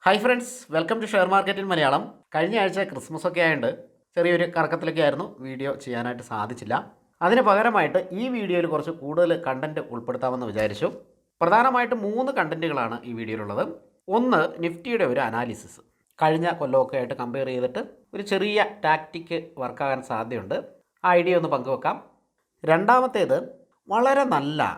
Hi friends, welcome to share market in Malayalam. കഴിഞ്ഞ ആഴ്ച Christmas ഒക്കെ ആയതുകൊണ്ട് ചെറിയൊരു കറക്കത്തിലൊക്കെ ആയിരുന്നു, വീഡിയോ ചെയ്യാനായിട്ട് സാധിച്ചില്ല. അതിന് പകരമായിട്ട് ഈ വീഡിയോയിൽ കുറച്ച് കൂടുതൽ കണ്ടൻറ്റ് ഉൾപ്പെടുത്താമെന്ന് വിചാരിച്ചു. പ്രധാനമായിട്ടും 3 കണ്ടൻറ്റുകളാണ് ഈ വീഡിയോയിലുള്ളത്. ഒന്ന്, നിഫ്റ്റിയുടെ ഒരു അനാലിസിസ്. കഴിഞ്ഞ കൊല്ലമൊക്കെ ആയിട്ട് കമ്പയർ ചെയ്തിട്ട് ഒരു ചെറിയ ടാക്റ്റിക്ക് വർക്കാകാൻ സാധ്യതയുണ്ട്. ആ ഐഡിയ ഒന്ന് പങ്കുവെക്കാം. രണ്ടാമത്തേത്, വളരെ നല്ല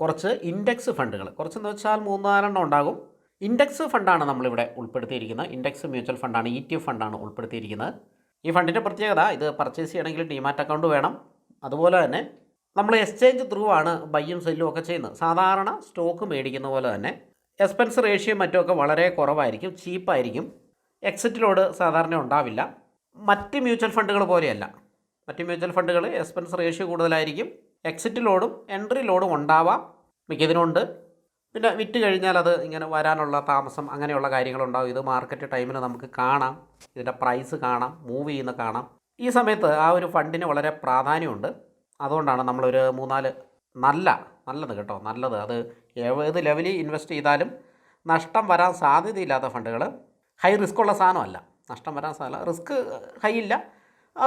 കുറച്ച് ഇൻഡെക്സ് ഫണ്ടുകൾ, കുറച്ചെന്ന് വെച്ചാൽ 3-4 ഉണ്ടാകും. ഇൻഡെക്സ് ഫണ്ടാണ് നമ്മളിവിടെ ഉൾപ്പെടുത്തിയിരിക്കുന്നത്. ഇൻഡെക്സ് മ്യൂച്വൽ ഫണ്ടാണ്, ETF ഫണ്ടാണ് ഉൾപ്പെടുത്തിയിരിക്കുന്നത്. ഈ ഫണ്ടിൻ്റെ പ്രത്യേകത, ഇത് പർച്ചേസ് ചെയ്യണമെങ്കിൽ ഡിമാറ്റ് അക്കൗണ്ട് വേണം. അതുപോലെ തന്നെ നമ്മൾ എക്സ്ചേഞ്ച് ത്രൂ ആണ് ബയ്യും സെല്ലും ഒക്കെ ചെയ്യുന്നത്. സാധാരണ സ്റ്റോക്ക് മേടിക്കുന്ന പോലെ തന്നെ എക്സ്പെൻസ് റേഷ്യോ മറ്റുമൊക്കെ വളരെ കുറവായിരിക്കും, ചീപ്പായിരിക്കും. എക്സിറ്റ് ലോഡ് സാധാരണ ഉണ്ടാവില്ല. മറ്റ് മ്യൂച്വൽ ഫണ്ടുകൾ പോലെയല്ല. മറ്റ് മ്യൂച്വൽ ഫണ്ടുകൾ എക്സ്പെൻസ് റേഷ്യോ കൂടുതലായിരിക്കും, എക്സിറ്റ് ലോഡും എൻട്രി ലോഡും ഉണ്ടാവാം, മിക്കതിനുണ്ട്. പിന്നെ വിറ്റ് കഴിഞ്ഞാൽ അത് ഇങ്ങനെ വരാനുള്ള താമസം, അങ്ങനെയുള്ള കാര്യങ്ങളുണ്ടാകും. ഇത് മാർക്കറ്റ് ടൈമിൽ നമുക്ക് കാണാം, ഇതിൻ്റെ പ്രൈസ് കാണാം, മൂവ് ചെയ്യുന്ന കാണാം. ഈ സമയത്ത് ആ ഒരു ഫണ്ടിന് വളരെ പ്രാധാന്യമുണ്ട്. അതുകൊണ്ടാണ് നമ്മളൊരു 3-4 നല്ലത് കേട്ടോ, നല്ലത്, അത് ഏത് ലെവലിൽ ഇൻവെസ്റ്റ് ചെയ്താലും നഷ്ടം വരാൻ സാധ്യതയില്ലാത്ത ഫണ്ടുകൾ. ഹൈ റിസ്ക് ഉള്ള സാധനമല്ല, നഷ്ടം വരാൻ സാധ്യത, റിസ്ക് ഹൈ ഇല്ല,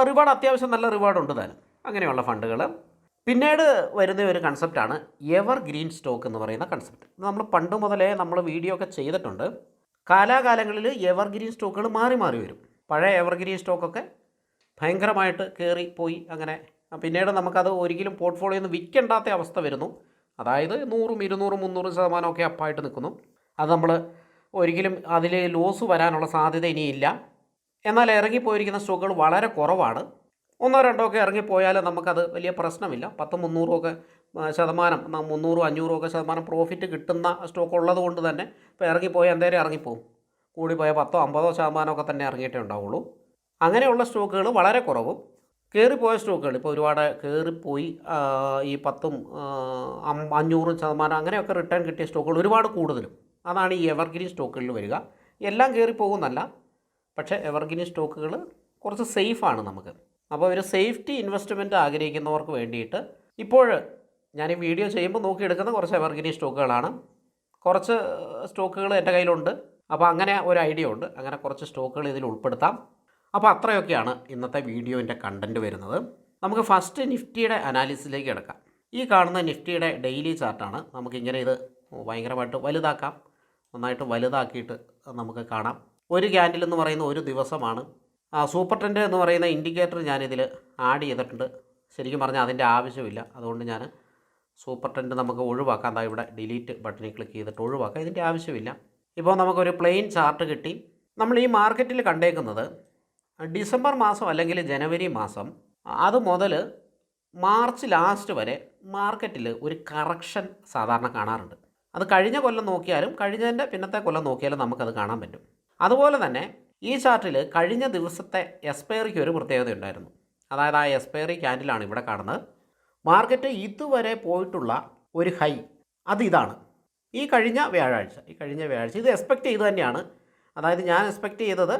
റിവാർഡ് അത്യാവശ്യം നല്ല റിവാർഡ് താനും, അങ്ങനെയുള്ള ഫണ്ടുകൾ. പിന്നീട് വരുന്ന ഒരു കൺസെപ്റ്റാണ് എവർ ഗ്രീൻ സ്റ്റോക്ക് എന്ന് പറയുന്ന കൺസെപ്റ്റ്. നമ്മൾ പണ്ട് മുതലേ നമ്മൾ വീഡിയോ ഒക്കെ ചെയ്തിട്ടുണ്ട്. കാലാകാലങ്ങളിൽ എവർ ഗ്രീൻ സ്റ്റോക്കുകൾ മാറി മാറി വരും. പഴയ എവർ ഗ്രീൻ സ്റ്റോക്കൊക്കെ ഭയങ്കരമായിട്ട് കയറി പോയി, അങ്ങനെ പിന്നീട് നമുക്കത് ഒരിക്കലും പോർട്ട്ഫോളിയോ ഒന്ന് വിൽക്കേണ്ടാത്ത അവസ്ഥ വരുന്നു. അതായത് 100, 200, 300% അപ്പായിട്ട് നിൽക്കുന്നു. അത് നമ്മൾ ഒരിക്കലും അതിൽ ലോസ് വരാനുള്ള സാധ്യത ഇനിയില്ല. എന്നാൽ ഇറങ്ങിപ്പോയിരിക്കുന്ന സ്റ്റോക്കുകൾ വളരെ കുറവാണ്. 1-2 ഒക്കെ ഇറങ്ങിപ്പോയാൽ നമുക്കത് വലിയ പ്രശ്നമില്ല. 10-300% 300-500% പ്രോഫിറ്റ് കിട്ടുന്ന സ്റ്റോക്ക് ഉള്ളത് കൊണ്ട് തന്നെ ഇപ്പോൾ ഇറങ്ങിപ്പോയാൽ എന്തേലും ഇറങ്ങിപ്പോവും. കൂടിപ്പോയാൽ 10-50% തന്നെ ഇറങ്ങിയിട്ടേ ഉണ്ടാവുള്ളൂ. അങ്ങനെയുള്ള സ്റ്റോക്കുകൾ വളരെ കുറവും. കയറിപ്പോയ സ്റ്റോക്കുകൾ ഇപ്പോൾ ഒരുപാട് കയറിപ്പോയി ഈ 500% അങ്ങനെയൊക്കെ റിട്ടേൺ കിട്ടിയ സ്റ്റോക്കുകൾ ഒരുപാട് കൂടുതലും. അതാണ് ഈ എവർഗ്രീൻ സ്റ്റോക്കുകളിൽ വരിക. എല്ലാം കയറിപ്പോകുന്നല്ല, പക്ഷേ എവർഗ്രീൻ സ്റ്റോക്കുകൾ കുറച്ച് സേഫാണ് നമുക്ക്. അപ്പോൾ ഒരു സേഫ്റ്റി ഇൻവെസ്റ്റ്മെൻറ്റ് ആഗ്രഹിക്കുന്നവർക്ക് വേണ്ടിയിട്ട് ഇപ്പോൾ ഞാൻ ഈ വീഡിയോ ചെയ്യുമ്പോൾ നോക്കിയെടുക്കുന്ന കുറച്ച് എവർഗ്രീൻ സ്റ്റോക്കുകളാണ്. കുറച്ച് സ്റ്റോക്കുകൾ എൻ്റെ കയ്യിലുണ്ട്. അപ്പോൾ അങ്ങനെ ഒരു ഐഡിയ ഉണ്ട്, അങ്ങനെ കുറച്ച് സ്റ്റോക്കുകൾ ഇതിൽ ഉൾപ്പെടുത്താം. അപ്പോൾ അത്രയൊക്കെയാണ് ഇന്നത്തെ വീഡിയോൻ്റെ കണ്ടൻറ്റ് വരുന്നത്. നമുക്ക് ഫസ്റ്റ് നിഫ്റ്റിയുടെ അനാലിസിസിലേക്ക് കിടക്കാം. ഈ കാണുന്ന നിഫ്റ്റിയുടെ ഡെയിലി ചാർട്ടാണ്. നമുക്കിങ്ങനെ ഇത് ഭയങ്കരമായിട്ട് വലുതാക്കാം, നന്നായിട്ട് വലുതാക്കിയിട്ട് നമുക്ക് കാണാം. ഒരു ക്യാൻഡിൽ എന്ന് പറയുന്ന ഒരു ദിവസമാണ്. സൂപ്പർ ട്രെൻഡ് എന്ന് പറയുന്ന ഇൻഡിക്കേറ്റർ ഞാനിതിൽ ആഡ് ചെയ്തിട്ടുണ്ട്. ശരിക്കും പറഞ്ഞാൽ അതിൻ്റെ ആവശ്യമില്ല, അതുകൊണ്ട് ഞാൻ സൂപ്പർ ട്രെൻഡ് നമുക്ക് ഒഴിവാക്കാം. എന്താ ഇവിടെ ഡിലീറ്റ് ബട്ടണിൽ ക്ലിക്ക് ചെയ്തിട്ട് ഒഴിവാക്കാം, ഇതിൻ്റെ ആവശ്യമില്ല. ഇപ്പോൾ നമുക്കൊരു പ്ലെയിൻ ചാർട്ട് കിട്ടി. നമ്മൾ ഈ മാർക്കറ്റിൽ കണ്ടേക്കുന്നത് ഡിസംബർ മാസം അല്ലെങ്കിൽ ജനുവരി മാസം അത് മുതൽ മാർച്ച് ലാസ്റ്റ് വരെ മാർക്കറ്റിൽ ഒരു കറക്ഷൻ സാധാരണ കാണാറുണ്ട്. അത് കഴിഞ്ഞ കൊല്ലം നോക്കിയാലും കഴിഞ്ഞതിൻ്റെ പിന്നത്തെ കൊല്ലം നോക്കിയാലും നമുക്കത് കാണാൻ പറ്റും. അതുപോലെ തന്നെ ഈ ചാർട്ടിൽ കഴിഞ്ഞ ദിവസത്തെ എക്സ്പയറിക്ക് ഒരു പ്രത്യേകത ഉണ്ടായിരുന്നു. അതായത് ആ എക്സ്പയറി ക്യാൻഡിലാണ് ഇവിടെ കാണുന്നത്. മാർക്കറ്റ് ഇതുവരെ പോയിട്ടുള്ള ഒരു ഹൈ അത് ഇതാണ്, ഈ കഴിഞ്ഞ വ്യാഴാഴ്ച ഇത് എക്സ്പെക്റ്റ് ചെയ്ത് തന്നെയാണ്. അതായത് ഞാൻ എക്സ്പെക്റ്റ് ചെയ്തത്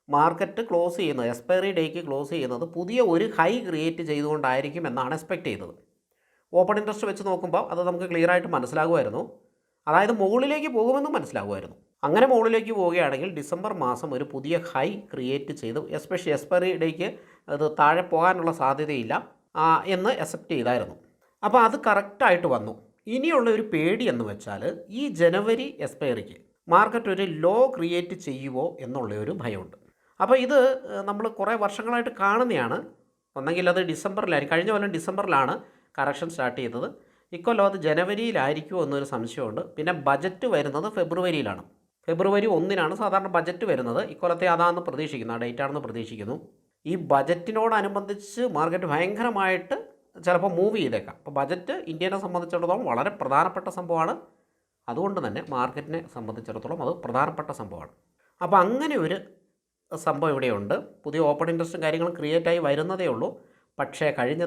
മാർക്കറ്റ് ക്ലോസ് ചെയ്യുന്നത്, എക്സ്പയറി ഡേക്ക് ക്ലോസ് ചെയ്യുന്നത് പുതിയ ഒരു ഹൈ ക്രിയേറ്റ് ചെയ്തുകൊണ്ടായിരിക്കും എന്നാണ് എക്സ്പെക്റ്റ് ചെയ്തത്. ഓപ്പൺ ഇൻട്രസ്റ്റ് വെച്ച് നോക്കുമ്പോൾ അത് നമുക്ക് ക്ലിയറായിട്ട് മനസ്സിലാകുമായിരുന്നു. അതായത് മുകളിലേക്ക് പോകുമെന്നും മനസ്സിലാകുമായിരുന്നു. അങ്ങനെ മുകളിലേക്ക് പോവുകയാണെങ്കിൽ ഡിസംബർ മാസം ഒരു പുതിയ ഹൈ ക്രിയേറ്റ് ചെയ്ത് എസ്പെഷ്യലി എക്സ്പയറി ഡേക്ക് അത് താഴെ പോകാനുള്ള സാധ്യതയില്ല എന്ന് അക്സെപ്റ്റ് ചെയ്തായിരുന്നു. അപ്പോൾ അത് കറക്റ്റായിട്ട് വന്നു. ഇനിയുള്ള ഒരു പേടി എന്ന് വെച്ചാൽ ഈ ജനുവരി എക്സ്പയറിക്ക് മാർക്കറ്റ് ഒരു ലോ ക്രിയേറ്റ് ചെയ്യുമോ എന്നുള്ളൊരു ഭയമുണ്ട്. അപ്പോൾ ഇത് നമ്മൾ കുറേ വർഷങ്ങളായിട്ട് കാണുന്നതാണ്. ഒന്നെങ്കിൽ അത് ഡിസംബറിലായിരിക്കും, കഴിഞ്ഞ കൊല്ലം ഡിസംബറിലാണ് കറക്ഷൻ സ്റ്റാർട്ട് ചെയ്തത്. ഇക്കൊല്ലം അത് ജനുവരിയിലായിരിക്കുമോ എന്നൊരു സംശയമുണ്ട്. പിന്നെ ബജറ്റ് വരുന്നത് ഫെബ്രുവരിയിലാണ്. ഫെബ്രുവരി 1-നാണ് സാധാരണ ബജറ്റ് വരുന്നത്. ഇക്കൊല്ലത്തെ അതാണെന്ന് പ്രതീക്ഷിക്കുന്നു, ആ ഡേറ്റ് ആണെന്ന് പ്രതീക്ഷിക്കുന്നു. ഈ ബജറ്റിനോടനുബന്ധിച്ച് മാർക്കറ്റ് ഭയങ്കരമായിട്ട് ചിലപ്പോൾ മൂവ് ചെയ്തേക്കാം. അപ്പോൾ ബജറ്റ് ഇന്ത്യനെ സംബന്ധിച്ചിടത്തോളം വളരെ പ്രധാനപ്പെട്ട സംഭവമാണ്. അതുകൊണ്ട് തന്നെ മാർക്കറ്റിനെ സംബന്ധിച്ചിടത്തോളം അത് പ്രധാനപ്പെട്ട സംഭവമാണ്. അപ്പോൾ അങ്ങനെ ഒരു സംഭവം ഇവിടെയുണ്ട്. പുതിയ ഓപ്പൺ ഇൻട്രസ്റ്റും കാര്യങ്ങളും ക്രിയേറ്റായി വരുന്നതേ ഉള്ളൂ. പക്ഷേ കഴിഞ്ഞ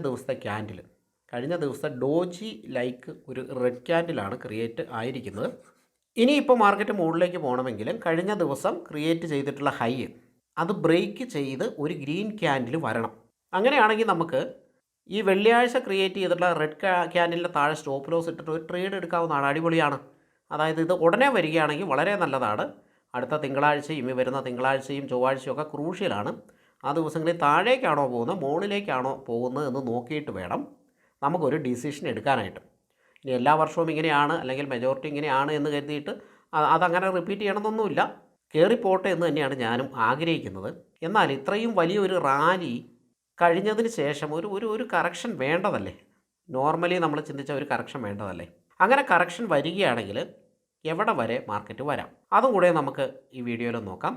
ദിവസത്തെ ഡോജി ലൈക്ക് ഒരു റെഡ് ക്യാൻഡിലാണ് ക്രിയേറ്റ് ആയിരിക്കുന്നത്. ഇനിയിപ്പോൾ മാർക്കറ്റ് മുകളിലേക്ക് പോകണമെങ്കിലും കഴിഞ്ഞ ദിവസം ക്രിയേറ്റ് ചെയ്തിട്ടുള്ള ഹൈ അത് ബ്രേക്ക് ചെയ്ത് ഒരു ഗ്രീൻ ക്യാൻഡിൽ വരണം. അങ്ങനെയാണെങ്കിൽ നമുക്ക് ഈ വെള്ളിയാഴ്ച ക്രിയേറ്റ് ചെയ്തിട്ടുള്ള റെഡ് ക്യാൻഡിലിൻ്റെ താഴെ സ്റ്റോപ്പ് ലോസ് ഇട്ടിട്ട് ഒരു ട്രേഡ് എടുക്കാവുന്നതാണ്. അടിപൊളിയാണ്. അതായത് ഇത് ഉടനെ വരികയാണെങ്കിൽ വളരെ നല്ലതാണ്. അടുത്ത തിങ്കളാഴ്ചയും ഈ വരുന്ന തിങ്കളാഴ്ചയും ചൊവ്വാഴ്ചയും ഒക്കെ ക്രൂഷ്യലാണ്. ആ ദിവസങ്ങളിൽ താഴേക്കാണോ പോകുന്നത് മുകളിലേക്കാണോ പോകുന്നത് എന്ന് നോക്കിയിട്ട് വേണം നമുക്കൊരു ഡിസിഷൻ എടുക്കാനായിട്ട്. ഇനി എല്ലാ വർഷവും ഇങ്ങനെയാണ് അല്ലെങ്കിൽ മെജോറിറ്റി ഇങ്ങനെയാണ് എന്ന് കരുതിയിട്ട് അതങ്ങനെ റിപ്പീറ്റ് ചെയ്യണമെന്നൊന്നുമില്ല. കയറിപ്പോട്ടെ എന്ന് തന്നെയാണ് ഞാനും ആഗ്രഹിക്കുന്നത്. എന്നാൽ ഇത്രയും വലിയൊരു റാലി കഴിഞ്ഞതിന് ശേഷം ഒരു ഒരു ഒരു കറക്ഷൻ വേണ്ടതല്ലേ? നോർമലി നമ്മൾ ചിന്തിച്ച ഒരു കറക്ഷൻ വേണ്ടതല്ലേ? അങ്ങനെ കറക്ഷൻ വരികയാണെങ്കിൽ എവിടെ വരെ മാർക്കറ്റ് വരാം അതും കൂടെ നമുക്ക് ഈ വീഡിയോയിൽ നോക്കാം.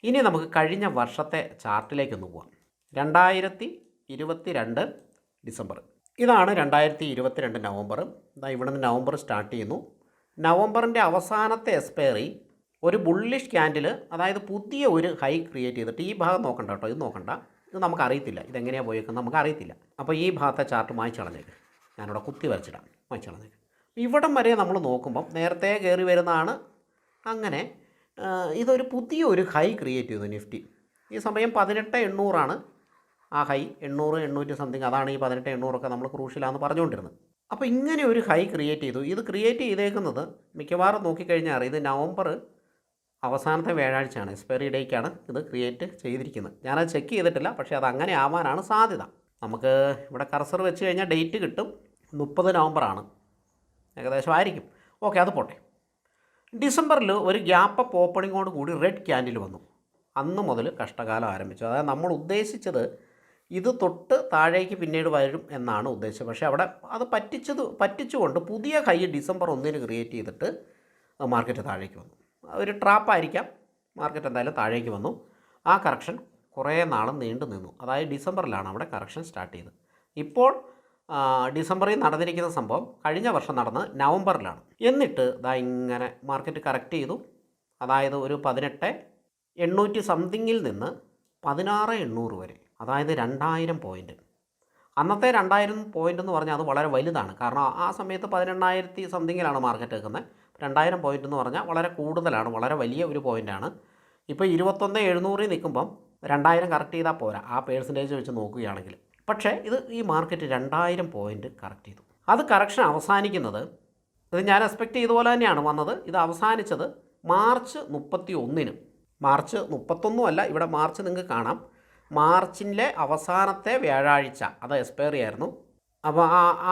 ഇനി നമുക്ക് കഴിഞ്ഞ വർഷത്തെ ചാർട്ടിലേക്കൊന്ന് പോകാം. 2022 ഡിസംബർ, ഇതാണ് 2022 നവംബർ. ഇവിടെ നിന്ന് നവംബർ സ്റ്റാർട്ട് ചെയ്യുന്നു. നവംബറിൻ്റെ അവസാനത്തെ എക്സ്പയറി ഒരു ബുള്ളിഷ് ക്യാൻഡിൽ, അതായത് പുതിയ ഒരു ഹൈ ക്രിയേറ്റ് ചെയ്തിട്ട് ഈ ഭാഗം നോക്കണ്ട കേട്ടോ, ഇത് നോക്കണ്ട, ഇത് നമുക്കറിയത്തില്ല ഇതെങ്ങനെയാണ് പോയേക്കുന്നത്, നമുക്കറിയത്തില്ല. അപ്പോൾ ഈ ഭാഗത്തെ ചാർട്ട് മായ്ച്ച് കളഞ്ഞേക്ക്, ഞാനിവിടെ കുത്തി വരച്ചിടാം, മായ്ച്ച് കളഞ്ഞേക്ക്. ഇവിടം വരെ നമ്മൾ നോക്കുമ്പം നേരത്തെ കയറി വരുന്നതാണ്. അങ്ങനെ ഇതൊരു പുതിയ ഒരു ഹൈ ക്രിയേറ്റ് ചെയ്തു നിഫ്റ്റി. ഈ സമയം 18,800 ആ ഹൈ, 800 800 സംതിങ്, അതാണ് ഈ 18,800 നമ്മൾ ക്രൂഷ്യലാണെന്ന് പറഞ്ഞുകൊണ്ടിരുന്നത്. അപ്പോൾ ഇങ്ങനെ ഒരു ഹൈ ക്രിയേറ്റ് ചെയ്തു. ഇത് ക്രിയേറ്റ് ചെയ്തേക്കുന്നത് മിക്കവാറും നോക്കിക്കഴിഞ്ഞാൽ അറിയാം, ഇത് നവംബർ അവസാനത്തെ വ്യാഴാഴ്ചയാണ്, എക്സ്പയറി ഡേക്കാണ് ഇത് ക്രിയേറ്റ് ചെയ്തിരിക്കുന്നത്. ഞാനത് ചെക്ക് ചെയ്തിട്ടില്ല, പക്ഷേ അത് അങ്ങനെ ആവാനാണ് സാധ്യത. നമുക്ക് ഇവിടെ കർസർ വെച്ച് കഴിഞ്ഞാൽ ഡേറ്റ് കിട്ടും, 30 നവംബറാണ് ഏകദേശം ആയിരിക്കും. ഓക്കെ, അത് പോട്ടെ. ഡിസംബറിൽ ഒരു ഗ്യാപ്പ് അപ്പ് ഓപ്പണിങ്ങോട് കൂടി റെഡ് ക്യാൻഡിൽ വന്നു. അന്ന് മുതൽ കഷ്ടകാലം ആരംഭിച്ചു. അതായത് നമ്മൾ ഉദ്ദേശിച്ചത് ഇത് തൊട്ട് താഴേക്ക് പിന്നീട് വരും എന്നാണ് ഉദ്ദേശിച്ചത്. പക്ഷേ അവിടെ അത് പറ്റിച്ചുകൊണ്ട് പുതിയ ഹൈ ഡിസംബർ 1 ക്രിയേറ്റ് ചെയ്തിട്ട് മാർക്കറ്റ് താഴേക്ക് വന്നു. ഒരു ട്രാപ്പായിരിക്കാം, മാർക്കറ്റ് എന്തായാലും താഴേക്ക് വന്നു. ആ കറക്ഷൻ കുറേ നാളും നീണ്ടു നിന്നു. അതായത് ഡിസംബറിലാണ് അവിടെ കറക്ഷൻ സ്റ്റാർട്ട് ചെയ്തത്. ഇപ്പോൾ ഡിസംബറിൽ നടന്നിരിക്കുന്ന സംഭവം കഴിഞ്ഞ വർഷം നടന്നത് നവംബറിലാണ്. എന്നിട്ട് ഇങ്ങനെ മാർക്കറ്റ് കറക്റ്റ് ചെയ്തു. അതായത് ഒരു 18,800 സംതിങ്ങിൽ നിന്ന് 16,800 വരെ, അതായത് 2000 പോയിൻറ്റ്. അന്നത്തെ 2000 പോയിൻ്റ് എന്ന് പറഞ്ഞാൽ അത് വളരെ വലുതാണ്. കാരണം ആ സമയത്ത് 18,000 സംതിങ്ങിലാണ് മാർക്കറ്റ് നിൽക്കുന്നത്. 2000 പോയിൻ്റ് എന്ന് പറഞ്ഞാൽ വളരെ കൂടുതലാണ്, വളരെ വലിയ ഒരു പോയിൻ്റാണ്. ഇപ്പോൾ 21,700 നിൽക്കുമ്പം 2000 കറക്റ്റ് ചെയ്താൽ പോരാ, ആ പേഴ്സൻറ്റേജ് വെച്ച് നോക്കുകയാണെങ്കിൽ. പക്ഷേ ഈ മാർക്കറ്റ് 2000 പോയിൻ്റ് കറക്റ്റ് ചെയ്തു. അത് കറക്ഷൻ അവസാനിക്കുന്നത്, ഇത് ഞാൻ എക്സ്പെക്റ്റ് ചെയ്തതുപോലെ തന്നെയാണ് വന്നത്. ഇത് അവസാനിച്ചത് മാർച്ച് 31. മാർച്ച് 31 അല്ല, ഇവിടെ മാർച്ച് നിങ്ങൾക്ക് കാണാം, മാർച്ചിലെ അവസാനത്തെ വ്യാഴാഴ്ച അത് എക്സ്പയറി ആയിരുന്നു. അപ്പോൾ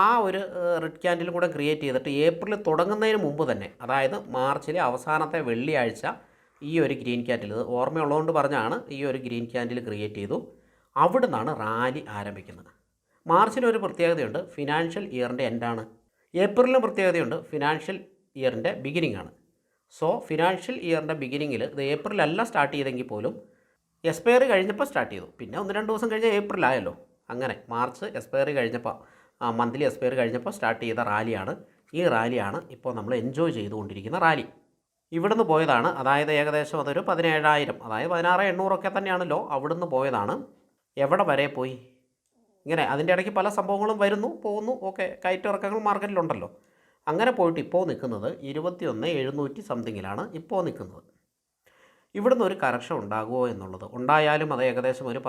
ആ ഒരു റെഡ് ക്യാൻഡിൽ കൂടെ ക്രിയേറ്റ് ചെയ്തിട്ട് ഏപ്രിൽ തുടങ്ങുന്നതിന് മുമ്പ് തന്നെ, അതായത് മാർച്ചിലെ അവസാനത്തെ വെള്ളിയാഴ്ച ഈ ഒരു ഗ്രീൻ ക്യാൻഡിൽ, ഇത് ഓർമ്മയുള്ളതുകൊണ്ട് പറഞ്ഞാണ്, ഈ ഒരു ഗ്രീൻ ക്യാൻഡിൽ ക്രിയേറ്റ് ചെയ്തു. അവിടെ നിന്നാണ് റാലി ആരംഭിക്കുന്നത്. മാർച്ചിനൊരു പ്രത്യേകതയുണ്ട്, ഫിനാൻഷ്യൽ ഇയറിൻ്റെ എൻഡാണ്. ഏപ്രിലിന് പ്രത്യേകതയുണ്ട്, ഫിനാൻഷ്യൽ ഇയറിൻ്റെ ബിഗിനിങ് ആണ്. സോ ഫിനാൻഷ്യൽ ഇയറിൻ്റെ ബിഗിനിങ്ങിൽ ഇത് ഏപ്രിലല്ല സ്റ്റാർട്ട് ചെയ്തെങ്കിൽ പോലും എക്സ്പയറി കഴിഞ്ഞപ്പോൾ സ്റ്റാർട്ട് ചെയ്തു. പിന്നെ 1-2 ദിവസം കഴിഞ്ഞാൽ ഏപ്രിലായല്ലോ. അങ്ങനെ മാർച്ച് എക്സ്പയറി കഴിഞ്ഞപ്പോൾ, മന്ത്ലി എക്സ്പയറി കഴിഞ്ഞപ്പോൾ സ്റ്റാർട്ട് ചെയ്ത റാലിയാണ്. ഈ റാലിയാണ് ഇപ്പോൾ നമ്മൾ എൻജോയ് ചെയ്തുകൊണ്ടിരിക്കുന്ന റാലി. ഇവിടുന്ന് പോയതാണ്, അതായത് ഏകദേശം അതൊരു 17,000, അതായത് 16,800 തന്നെയാണല്ലോ, അവിടുന്ന് പോയതാണ്. എവിടെ വരെ പോയി? ഇങ്ങനെ അതിൻ്റെ ഇടയ്ക്ക് പല സംഭവങ്ങളും വരുന്നു പോകുന്നു. ഓക്കെ, കയറ്റിറക്കങ്ങൾ മാർക്കറ്റിലുണ്ടല്ലോ. അങ്ങനെ പോയിട്ട് ഇപ്പോൾ നിൽക്കുന്നത് 21,700 സംതിങ്ങിലാണ് ഇപ്പോൾ നിൽക്കുന്നത്. ഇവിടുന്ന് ഒരു കറക്ഷൻ ഉണ്ടാകുമോ എന്നുള്ളത്, ഉണ്ടായാലും അത് ഏകദേശം ഒരു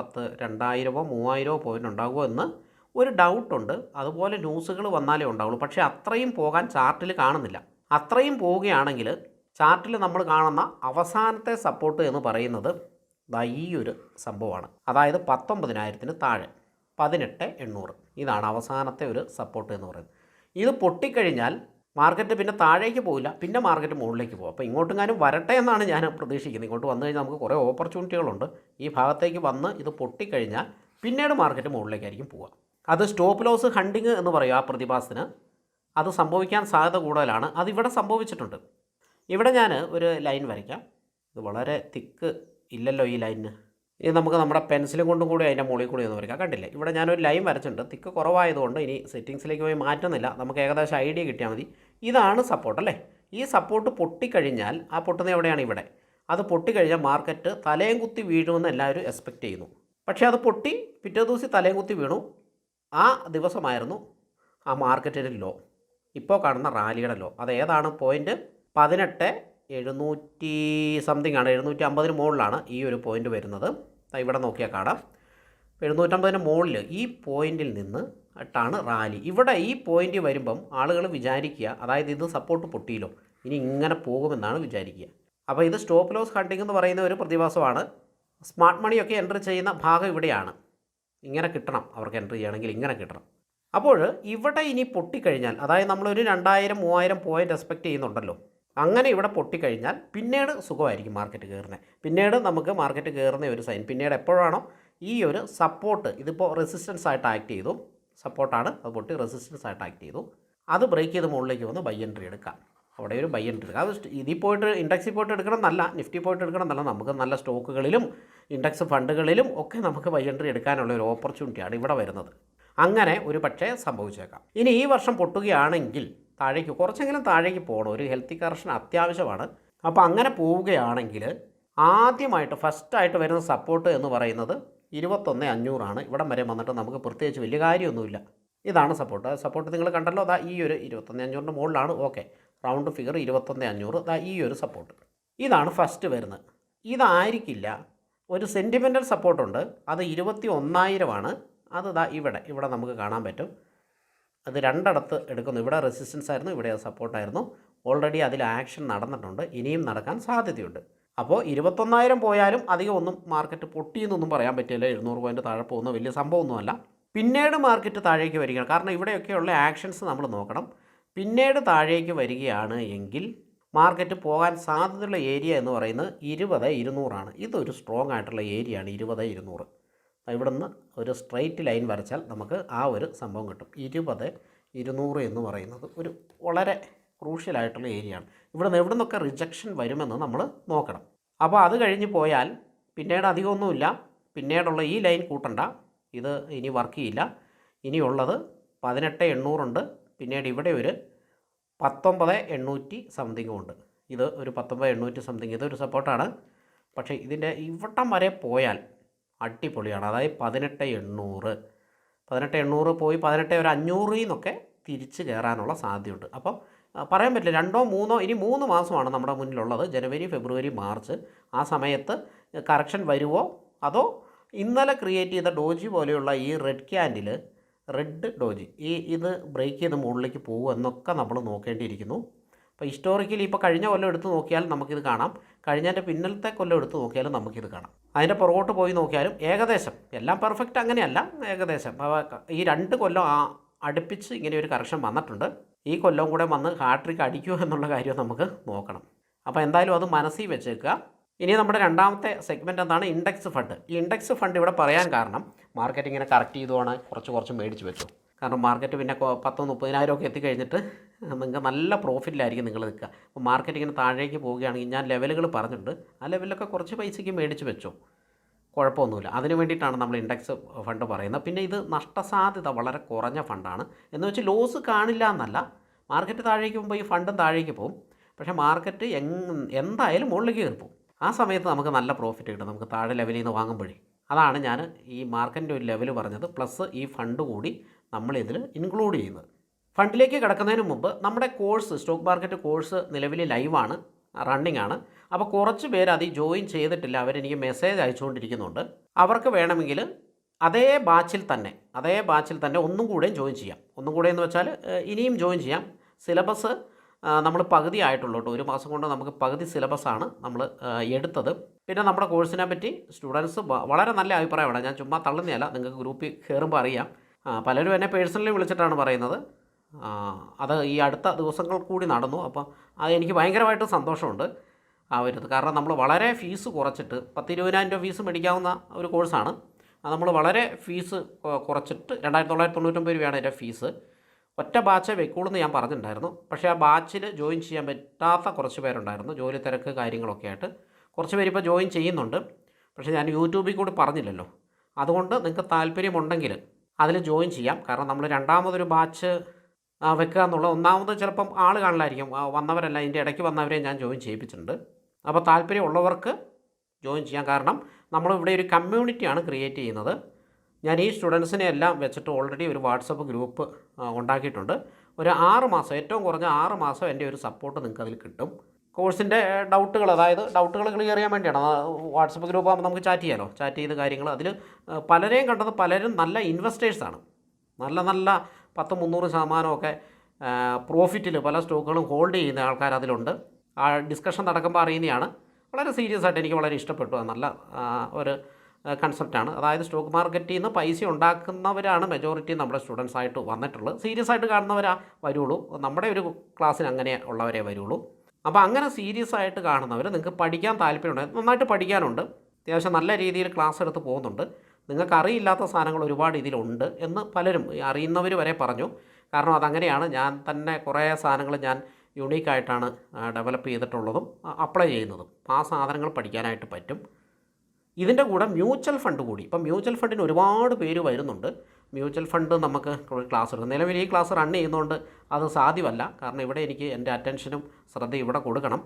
2,000-ഓ 3,000-ഓ പോയിൻ്റ് ഉണ്ടാകുമോ എന്ന് ഒരു ഡൗട്ടുണ്ട്. അതുപോലെ ന്യൂസുകൾ വന്നാലേ ഉണ്ടാവുള്ളൂ. പക്ഷേ അത്രയും പോകാൻ ചാർട്ടിൽ കാണുന്നില്ല. അത്രയും പോവുകയാണെങ്കിൽ ചാർട്ടിൽ നമ്മൾ കാണുന്ന അവസാനത്തെ സപ്പോർട്ട് എന്ന് പറയുന്നത് ഈ ഒരു സംഭവമാണ്. അതായത് 19,000-ന് താഴെ 18,800, ഇതാണ് അവസാനത്തെ ഒരു സപ്പോർട്ട് എന്ന് പറയുന്നത്. ഇത് പൊട്ടിക്കഴിഞ്ഞാൽ മാർക്കറ്റ് പിന്നെ താഴേക്ക് പോകില്ല, പിന്നെ മാർക്കറ്റ് മുകളിലേക്ക് പോകും. അപ്പോൾ ഇങ്ങോട്ടെങ്ങാനും വരട്ടെ എന്നാണ് ഞാൻ പ്രതീക്ഷിക്കുന്നത്. ഇങ്ങോട്ട് വന്നു കഴിഞ്ഞാൽ നമുക്ക് കുറേ ഓപ്പർച്യൂണിറ്റികളുണ്ട്. ഈ ഭാഗത്തേക്ക് വന്ന് ഇത് പൊട്ടിക്കഴിഞ്ഞാൽ പിന്നീട് മാർക്കറ്റ് മുകളിലേക്കായിരിക്കും പോവുക. അത് സ്റ്റോപ്പ് ലോസ് ഹണ്ടിങ് എന്ന് പറയും ആ പ്രതിഭാസത്തിന്. അത് സംഭവിക്കാൻ സാധ്യത കൂടുതലാണ്. അതിവിടെ സംഭവിച്ചിട്ടുണ്ട്. ഇവിടെ ഞാൻ ഒരു ലൈൻ വരയ്ക്കാം. ഇത് വളരെ തിക്ക് ഇല്ലല്ലോ ഈ ലൈനിന്. ഇനി നമുക്ക് നമ്മുടെ പെൻസിലും കൊണ്ടും കൂടി അതിൻ്റെ മുകളിൽ കൂടി ഒന്ന് വരയ്ക്കാം. കണ്ടില്ലേ, ഇവിടെ ഞാനൊരു ലൈൻ വരച്ചിട്ടുണ്ട്. തിക്ക് കുറവായതുകൊണ്ട് ഇനി സെറ്റിങ്സിലേക്ക് പോയി മാറ്റുന്നില്ല, നമുക്ക് ഏകദേശം ഐഡിയ കിട്ടിയാൽ മതി. ഇതാണ് സപ്പോർട്ട് അല്ലേ. ഈ സപ്പോർട്ട് പൊട്ടിക്കഴിഞ്ഞാൽ, ആ പൊട്ടുന്നത് എവിടെയാണ്? ഇവിടെ. അത് പൊട്ടിക്കഴിഞ്ഞാൽ മാർക്കറ്റ് തലയും കുത്തി വീഴുമെന്ന് എല്ലാവരും എക്സ്പെക്റ്റ് ചെയ്യുന്നു. പക്ഷേ അത് പൊട്ടി പിറ്റേ ദിവസം തലയും കുത്തി വീണു. ആ ദിവസമായിരുന്നു ആ മാർക്കറ്റിൻ്റെ ലോ, ഇപ്പോൾ കാണുന്ന റാലിയുടെ ലോ. അത് ഏതാണ് പോയിൻറ്റ്? 18,700 സംതിങ് ആണ്, 750-ന് മുകളിലാണ് ഈ ഒരു പോയിൻ്റ് വരുന്നത്. ഇവിടെ നോക്കിയാൽ കാണാം, 750-ന് മുകളിൽ ഈ പോയിൻറ്റിൽ നിന്ന് ാണ് റാലി. ഇവിടെ ഈ പോയിൻ്റ് വരുമ്പം ആളുകൾ വിചാരിക്കുക, അതായത് ഇത് സപ്പോർട്ട് പൊട്ടിയില്ലോ, ഇനി ഇങ്ങനെ പോകുമെന്നാണ് വിചാരിക്കുക. അപ്പോൾ ഇത് സ്റ്റോപ്പ് ലോസ് ഹണ്ടിങ് എന്ന് പറയുന്ന ഒരു പ്രതിഭാസമാണ്. സ്മാർട്ട് മണിയൊക്കെ എൻ്റർ ചെയ്യുന്ന ഭാഗം ഇവിടെയാണ്. ഇങ്ങനെ കിട്ടണം, അവർക്ക് എൻ്റർ ചെയ്യണമെങ്കിൽ ഇങ്ങനെ കിട്ടണം. അപ്പോൾ ഇവിടെ ഇനി പൊട്ടിക്കഴിഞ്ഞാൽ, അതായത് നമ്മളൊരു 2000-3000 പോയിൻ്റ് എക്സ്പെക്റ്റ് ചെയ്യുന്നുണ്ടല്ലോ, അങ്ങനെ ഇവിടെ പൊട്ടിക്കഴിഞ്ഞാൽ പിന്നീട് സുഖമായിരിക്കും മാർക്കറ്റ് കയറുന്നത്. പിന്നീട് നമുക്ക് മാർക്കറ്റ് കയറുന്ന ഒരു സൈൻ പിന്നീട് എപ്പോഴാണോ ഈ ഒരു സപ്പോർട്ട്, ഇതിപ്പോൾ റെസിസ്റ്റൻസ് ആയിട്ട് ആക്ട് ചെയ്തു, സപ്പോർട്ടാണ്, അത് പൊട്ടി റെസിസ്റ്റൻസ് ആയിട്ട് ആക്ട് ചെയ്തു, അത് ബ്രേക്ക് ചെയ്ത് മുകളിലേക്ക് വന്ന് ബൈ എൻട്രി എടുക്കാം. അവിടെ ഒരു ബൈ എൻട്രി എടുക്കാം. അത് ഇതിൽ പോയിട്ട് ഇൻഡെക്സിൽ പോയിട്ട് എടുക്കണം എന്നല്ല, നിഫ്റ്റി പോയിട്ട് എടുക്കണം എന്നല്ല, നമുക്ക് നല്ല സ്റ്റോക്കുകളിലും ഇൻഡെക്സ് ഫണ്ടുകളിലും ഒക്കെ നമുക്ക് ബൈ എൻട്രി എടുക്കാനുള്ള ഒരു ഓപ്പർച്യൂണിറ്റിയാണ് ഇവിടെ വരുന്നത്. അങ്ങനെ ഒരു പക്ഷേ സംഭവിച്ചേക്കാം. ഇനി ഈ വർഷം പൊട്ടുകയാണെങ്കിൽ താഴേക്ക് കുറച്ചെങ്കിലും താഴേക്ക് പോകണം, ഒരു ഹെൽത്തി കറക്ഷൻ അത്യാവശ്യമാണ്. അപ്പോൾ അങ്ങനെ പോവുകയാണെങ്കിൽ ആദ്യമായിട്ട് ഫസ്റ്റായിട്ട് വരുന്ന സപ്പോർട്ട് എന്ന് പറയുന്നത് 21,500 ഇവിടം വരെ വന്നിട്ട് നമുക്ക് പ്രത്യേകിച്ച് വലിയ കാര്യമൊന്നുമില്ല. ഇതാണ് സപ്പോർട്ട് നിങ്ങൾ കണ്ടല്ലോ, അതാ ഈ ഒരു 21,500 മുകളിലാണ്. ഓക്കെ, റൗണ്ട് ഫിഗർ 21,500, അതാ ഈ ഒരു സപ്പോർട്ട്, ഇതാണ് ഫസ്റ്റ് വരുന്നത്. ഇതായിരിക്കില്ല, ഒരു സെൻറ്റിമെൻ്റൽ സപ്പോർട്ടുണ്ട്, അത് 21,000 അത് ദാ ഇവിടെ നമുക്ക് കാണാൻ പറ്റും. അത് രണ്ടിടത്ത് എടുക്കുന്നു. ഇവിടെ റെസിസ്റ്റൻസ് ആയിരുന്നു, ഇവിടെ സപ്പോർട്ടായിരുന്നു. ഓൾറെഡി അതിൽ ആക്ഷൻ നടന്നിട്ടുണ്ട്, ഇനിയും നടക്കാൻ സാധ്യതയുണ്ട്. അപ്പോൾ 21,000 പോയാലും അധികം ഒന്നും മാർക്കറ്റ് പൊട്ടിയെന്നൊന്നും പറയാൻ പറ്റില്ല. 700 പോയിൻ്റ് താഴെ പോകുന്ന വലിയ സംഭവമൊന്നുമല്ല. പിന്നീട് മാർക്കറ്റ് താഴേക്ക് വരികയാണ്, കാരണം ഇവിടെയൊക്കെയുള്ള ആക്ഷൻസ് നമ്മൾ നോക്കണം. പിന്നീട് താഴേക്ക് വരികയാണ് എങ്കിൽ മാർക്കറ്റ് പോകാൻ സാധ്യതയുള്ള ഏരിയ എന്ന് പറയുന്നത് 20,200. ഇതൊരു സ്ട്രോങ് ആയിട്ടുള്ള ഏരിയയാണ് 20,200. ഇവിടെ നിന്ന് ഒരു സ്ട്രെയിറ്റ് ലൈൻ വരച്ചാൽ നമുക്ക് ആ ഒരു സംഭവം കിട്ടും. 20,200 എന്ന് പറയുന്നത് ഒരു വളരെ ക്രൂഷ്യലായിട്ടുള്ള ഏരിയയാണ്. എവിടെ നിന്നൊക്കെ റിജക്ഷൻ വരുമെന്ന് നമ്മൾ നോക്കണം. അപ്പോൾ അത് കഴിഞ്ഞ് പോയാൽ പിന്നീട് അധികമൊന്നുമില്ല. പിന്നീടുള്ള ഈ ലൈൻ കൂട്ടണ്ട, ഇത് ഇനി വർക്ക് ചെയ്യില്ല. ഇനിയുള്ളത് 18,800 പിന്നീട് ഇവിടെ ഒരു 19,800 സംതിങ്ങും ഉണ്ട്. ഇത് ഒരു 19,800 സംതിങ്, ഇതൊരു സപ്പോർട്ടാണ്. പക്ഷേ ഇതിൻ്റെ ഇവിടം വരെ പോയാൽ അടിപൊളിയാണ്. അതായത് 18,800 പോയി 18,500 എന്നൊക്കെ തിരിച്ച് കയറാനുള്ള സാധ്യതയുണ്ട്. അപ്പം പറയാൻ പറ്റില്ല, 2-3 ഇനി 3 മാസമാണ് നമ്മുടെ മുന്നിലുള്ളത്, ജനുവരി, ഫെബ്രുവരി, മാർച്ച്. ആ സമയത്ത് കറക്ഷൻ വരുമോ, അതോ ഇന്നലെ ക്രിയേറ്റ് ചെയ്ത ഡോജി പോലെയുള്ള ഈ റെഡ് ഡോജി ഇത് ബ്രേക്ക് ചെയ്ത് മുകളിലേക്ക് പോകുമോ എന്നൊക്കെ നമ്മൾ നോക്കേണ്ടിയിരിക്കുന്നു. അപ്പോൾ ഹിസ്റ്റോറിക്കലി ഇപ്പോൾ കഴിഞ്ഞ കൊല്ലം എടുത്ത് നോക്കിയാൽ നമുക്കിത് കാണാം, കഴിഞ്ഞതിൻ്റെ പിന്നലത്തെ കൊല്ലം എടുത്ത് നോക്കിയാലും നമുക്കിത് കാണാം. അതിൻ്റെ പുറകോട്ട് പോയി നോക്കിയാലും ഏകദേശം, എല്ലാം പെർഫെക്റ്റ് അങ്ങനെയല്ല, ഏകദേശം ഈ 2 കൊല്ലം അടുപ്പിച്ച് ഇങ്ങനെ ഒരു കറക്ഷൻ വന്നിട്ടുണ്ട്. ഈ കൊല്ലം കൂടെ വന്ന് ഹാട്രിക് അടിക്കുമോ എന്നുള്ള കാര്യം നമുക്ക് നോക്കണം. അപ്പോൾ എന്തായാലും അത് മനസ്സിൽ വെച്ചേക്കുക. ഇനി നമ്മുടെ രണ്ടാമത്തെ സെഗ്മെൻറ്റ് എന്താണ്? Index fund. ഈ ഇൻഡെക്സ് ഫണ്ട് ഇവിടെ പറയാൻ കാരണം മാർക്കറ്റ് ഇങ്ങനെ കറക്റ്റ് ചെയ്തുകൊണ്ട് കുറച്ച് മേടിച്ച് വെച്ചു. കാരണം മാർക്കറ്റ് പിന്നെ 10,000-30,000 ഒക്കെ എത്തിക്കഴിഞ്ഞിട്ട് നിങ്ങൾക്ക് നല്ല പ്രോഫിറ്റിലായിരിക്കും നിങ്ങൾ നിൽക്കുക. അപ്പോൾ മാർക്കറ്റ് ഇങ്ങനെ താഴേക്ക് പോവുകയാണെങ്കിൽ ഞാൻ ലെവലുകൾ പറഞ്ഞിട്ടുണ്ട്, ആ ലെവലിലൊക്കെ കുറച്ച് പൈസയ്ക്ക് മേടിച്ച് വെച്ചോ, കുഴപ്പമൊന്നുമില്ല. അതിന് വേണ്ടിയിട്ടാണ് നമ്മൾ ഇൻഡെക്സ് ഫണ്ട് പറയുന്നത്. പിന്നെ ഇത് നഷ്ടസാധ്യത വളരെ കുറഞ്ഞ ഫണ്ടാണ്. എന്ന് വെച്ച് ലോസ് കാണില്ല എന്നല്ല, മാർക്കറ്റ് താഴേക്ക് പോകുമ്പോൾ ഈ ഫണ്ടും താഴേക്ക് പോകും. പക്ഷേ മാർക്കറ്റ് എന്തായാലും മുകളിലേക്ക് കയറി പോകും. ആ സമയത്ത് നമുക്ക് നല്ല പ്രോഫിറ്റ് കിട്ടും, നമുക്ക് താഴെ ലെവലിൽ നിന്ന് വാങ്ങുമ്പോഴേ. അതാണ് ഞാൻ ഈ മാർക്കറ്റിൻ്റെ ഒരു ലെവൽ പറഞ്ഞത്, പ്ലസ് ഈ ഫണ്ട് കൂടി നമ്മളിതിൽ ഇൻക്ലൂഡ് ചെയ്യുന്നത്. ഫണ്ടിലേക്ക് കിടക്കുന്നതിന് മുമ്പ് നമ്മുടെ കോഴ്സ്, സ്റ്റോക്ക് മാർക്കറ്റ് കോഴ്സ് നിലവിൽ ലൈവാണ്, റണ്ണിങ് ആണ്. അപ്പോൾ കുറച്ച് പേര് അതിൽ ജോയിൻ ചെയ്തിട്ടില്ല, അവരെനിക്ക് മെസ്സേജ് അയച്ചുകൊണ്ടിരിക്കുന്നുണ്ട്. അവർക്ക് വേണമെങ്കിൽ അതേ ബാച്ചിൽ തന്നെ ഒന്നും കൂടെ ജോയിൻ ചെയ്യാം. ഒന്നും കൂടെ എന്ന് വെച്ചാൽ ഇനിയും ജോയിൻ ചെയ്യാം. സിലബസ് നമ്മൾ പകുതി ആയിട്ടുള്ളൂ കേട്ടോ. 1 മാസം കൊണ്ട് നമുക്ക് പകുതി സിലബസാണ് നമ്മൾ എടുത്തത്. പിന്നെ നമ്മുടെ കോഴ്സിനെ പറ്റി സ്റ്റുഡൻസ് വളരെ നല്ല അഭിപ്രായമാണ്. ഞാൻ ചുമ്മാ തള്ളുന്നതല്ല, നിങ്ങൾക്ക് ഗ്രൂപ്പിൽ കയറുമ്പോൾ അറിയാം. പലരും എന്നെ പേഴ്സണലി വിളിച്ചിട്ടാണ് പറയുന്നത്. അത് ഈ അടുത്ത ദിവസങ്ങൾ കൂടി നടന്നു. അപ്പോൾ അത് എനിക്ക് ഭയങ്കരമായിട്ട് സന്തോഷമുണ്ട് ആ ഒരു. കാരണം നമ്മൾ വളരെ ഫീസ് കുറച്ചിട്ട് 10,000-20,000 രൂപ ഫീസ് മേടിക്കാവുന്ന ഒരു കോഴ്സാണ്. അത് നമ്മൾ വളരെ ഫീസ് കുറച്ചിട്ട് 2,999 രൂപയാണ് എൻ്റെ ഫീസ്. ഒറ്റ ബാച്ചേ വെക്കുള്ളൂ എന്ന് ഞാൻ പറഞ്ഞിട്ടുണ്ടായിരുന്നു. പക്ഷേ ആ ബാച്ചിൽ ജോയിൻ ചെയ്യാൻ പറ്റാത്ത കുറച്ച് പേരുണ്ടായിരുന്നു, ജോലി തിരക്ക് കാര്യങ്ങളൊക്കെ ആയിട്ട്. കുറച്ച് പേര് ഇപ്പോൾ ജോയിൻ ചെയ്യുന്നുണ്ട്, പക്ഷേ ഞാൻ യൂട്യൂബിൽ കൂടി പറഞ്ഞില്ലല്ലോ. അതുകൊണ്ട് നിങ്ങൾക്ക് താല്പര്യമുണ്ടെങ്കിൽ അതിൽ ജോയിൻ ചെയ്യാം. കാരണം നമ്മൾ രണ്ടാമതൊരു ബാച്ച് വെക്കുക എന്നുള്ള, ഒന്നാമത് ചിലപ്പം ആൾ കാണില്ലായിരിക്കും, വന്നവരല്ല, ഇതിൻ്റെ ഇടയ്ക്ക് വന്നവരെ ഞാൻ ജോയിൻ ചെയ്യിപ്പിച്ചിട്ടുണ്ട്. അപ്പോൾ താല്പര്യമുള്ളവർക്ക് ജോയിൻ ചെയ്യാം. കാരണം നമ്മളിവിടെ ഒരു കമ്മ്യൂണിറ്റിയാണ് ക്രിയേറ്റ് ചെയ്യുന്നത്. ഞാൻ ഈ സ്റ്റുഡൻസിനെ എല്ലാം വെച്ചിട്ട് ഓൾറെഡി ഒരു വാട്സപ്പ് ഗ്രൂപ്പ് ഉണ്ടാക്കിയിട്ടുണ്ട്. ഒരു 6 മാസം, ഏറ്റവും കുറഞ്ഞ 6 മാസം എൻ്റെ ഒരു സപ്പോർട്ട് നിങ്ങൾക്ക് അതിൽ കിട്ടും. കോഴ്സിൻ്റെ ഡൗട്ടുകൾ, അതായത് ഡൗട്ടുകൾ ക്ലിയർ ചെയ്യാൻ വേണ്ടിയാണ്. വാട്സപ്പ് ഗ്രൂപ്പ് ആകുമ്പോൾ നമുക്ക് ചാറ്റ് ചെയ്യാമല്ലോ. ചാറ്റ് ചെയ്ത് കാര്യങ്ങൾ അതിൽ പലരെയും കണ്ടത്, പലരും നല്ല ഇൻവെസ്റ്റേഴ്സാണ്. നല്ല 10-300% പ്രോഫിറ്റിൽ പല സ്റ്റോക്കുകളും ഹോൾഡ് ചെയ്യുന്ന ആൾക്കാർ അതിലുണ്ട്. ആ ഡിസ്കഷൻ നടക്കുമ്പോൾ അറിയുന്നതാണ്. വളരെ സീരിയസ് ആയിട്ട് എനിക്ക് വളരെ ഇഷ്ടപ്പെട്ടു. നല്ല ഒരു കൺസെപ്റ്റാണ്. അതായത് സ്റ്റോക്ക് മാർക്കറ്റിൽ നിന്ന് പൈസ ഉണ്ടാക്കുന്നവരാണ് മെജോറിറ്റി നമ്മുടെ സ്റ്റുഡൻസ് ആയിട്ട് വന്നിട്ടുള്ളത്. സീരിയസ് ആയിട്ട് കാണുന്നവരാ വരുള്ളൂ. നമ്മുടെ ഒരു ക്ലാസ്സിന് അങ്ങനെ ഉള്ളവരേ വരുള്ളൂ. അപ്പോൾ അങ്ങനെ സീരിയസ് ആയിട്ട് കാണുന്നവർ, നിങ്ങൾക്ക് പഠിക്കാൻ താല്പര്യമുണ്ട്, നന്നായിട്ട് പഠിക്കാനുണ്ട്, അത്യാവശ്യം നല്ല രീതിയിൽ ക്ലാസ് എടുത്ത് പോകുന്നുണ്ട്, നിങ്ങൾക്ക് അറിയില്ലാത്ത സാധനങ്ങൾ ഒരുപാട് ഇതിലുണ്ട് എന്ന് പലരും അറിയുന്നവർ വരെ പറഞ്ഞു. കാരണം അതങ്ങനെയാണ്. ഞാൻ തന്നെ കുറേ സാധനങ്ങൾ ഞാൻ യുണീക്കായിട്ടാണ് ഡെവലപ്പ് ചെയ്തിട്ടുള്ളതും അപ്ലൈ ചെയ്യുന്നതും. അപ്പോൾ ആ സാധനങ്ങൾ പഠിക്കാനായിട്ട് പറ്റും. ഇതിൻ്റെ കൂടെ മ്യൂച്വൽ ഫണ്ട് കൂടി. ഇപ്പം മ്യൂച്വൽ ഫണ്ടിന് ഒരുപാട് പേര് വരുന്നുണ്ട്. മ്യൂച്വൽ ഫണ്ട് നമുക്ക് ക്ലാസ് എടുക്കും. നിലവിൽ ഈ ക്ലാസ് റൺ ചെയ്യുന്നതുകൊണ്ട് അത് സാധ്യമല്ല. കാരണം ഇവിടെ എനിക്ക് എൻ്റെ അറ്റൻഷനും ശ്രദ്ധയും ഇവിടെ കൊടുക്കണം.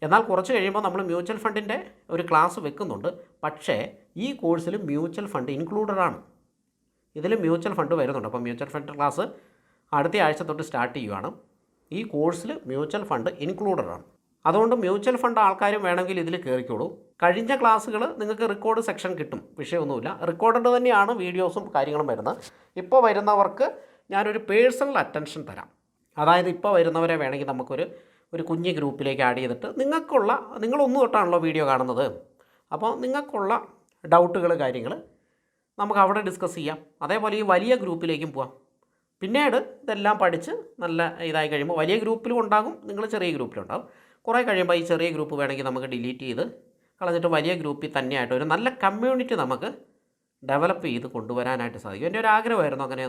എന്നാൽ കുറച്ച് കഴിയുമ്പോൾ നമ്മൾ മ്യൂച്വൽ ഫണ്ടിൻ്റെ ഒരു ക്ലാസ് വെക്കുന്നുണ്ട്. പക്ഷേ ഈ കോഴ്സിൽ മ്യൂച്വൽ ഫണ്ട് ഇൻക്ലൂഡഡ് ആണ്. ഇതിൽ മ്യൂച്വൽ ഫണ്ട് വരുന്നുണ്ട്. അപ്പോൾ മ്യൂച്വൽ ഫണ്ട് ക്ലാസ് അടുത്ത ആഴ്ച തൊട്ട് സ്റ്റാർട്ട് ചെയ്യുകയാണ്. ഈ കോഴ്സിൽ മ്യൂച്വൽ ഫണ്ട് ഇൻക്ലൂഡഡ് ആണ്. അതുകൊണ്ട് മ്യൂച്വൽ ഫണ്ട് ആൾക്കാരും വേണമെങ്കിൽ ഇതിൽ കയറിക്കോളൂ. കഴിഞ്ഞ ക്ലാസ്സുകൾ നിങ്ങൾക്ക് റെക്കോർഡ് സെക്ഷൻ കിട്ടും, വിഷയമൊന്നുമില്ല. റെക്കോർഡ് തന്നെയാണ് വീഡിയോസും കാര്യങ്ങളും വരുന്നത്. ഇപ്പോൾ വരുന്നവർക്ക് ഞാനൊരു പേഴ്സണൽ അറ്റൻഷൻ തരാം. അതായത് ഇപ്പോൾ വരുന്നവരെ വേണമെങ്കിൽ ഒരു കുഞ്ഞ് ഗ്രൂപ്പിലേക്ക് ആഡ് ചെയ്തിട്ട് നിങ്ങളൊന്നു തൊട്ടാണല്ലോ വീഡിയോ കാണുന്നത്. അപ്പോൾ നിങ്ങൾക്കുള്ള ഡൗട്ടുകൾ കാര്യങ്ങൾ നമുക്ക് അവിടെ ഡിസ്കസ് ചെയ്യാം. അതേപോലെ ഈ വലിയ ഗ്രൂപ്പിലേക്കും പോവാം. പിന്നീട് ഇതെല്ലാം പഠിച്ച് നല്ല ഇതായി കഴിയുമ്പോൾ വലിയ ഗ്രൂപ്പിലും ഉണ്ടാകും, നിങ്ങൾ ചെറിയ ഗ്രൂപ്പിലുണ്ടാകും. കുറേ കഴിയുമ്പോൾ ഈ ചെറിയ ഗ്രൂപ്പ് വേണമെങ്കിൽ നമുക്ക് ഡിലീറ്റ് ചെയ്ത് കളഞ്ഞിട്ട് വലിയ ഗ്രൂപ്പിൽ തന്നെയായിട്ട് ഒരു നല്ല കമ്മ്യൂണിറ്റി നമുക്ക് ഡെവലപ്പ് ചെയ്ത് കൊണ്ടുവരാനായിട്ട് സാധിക്കും. എൻ്റെ ഒരു ആഗ്രഹമായിരുന്നു അങ്ങനെ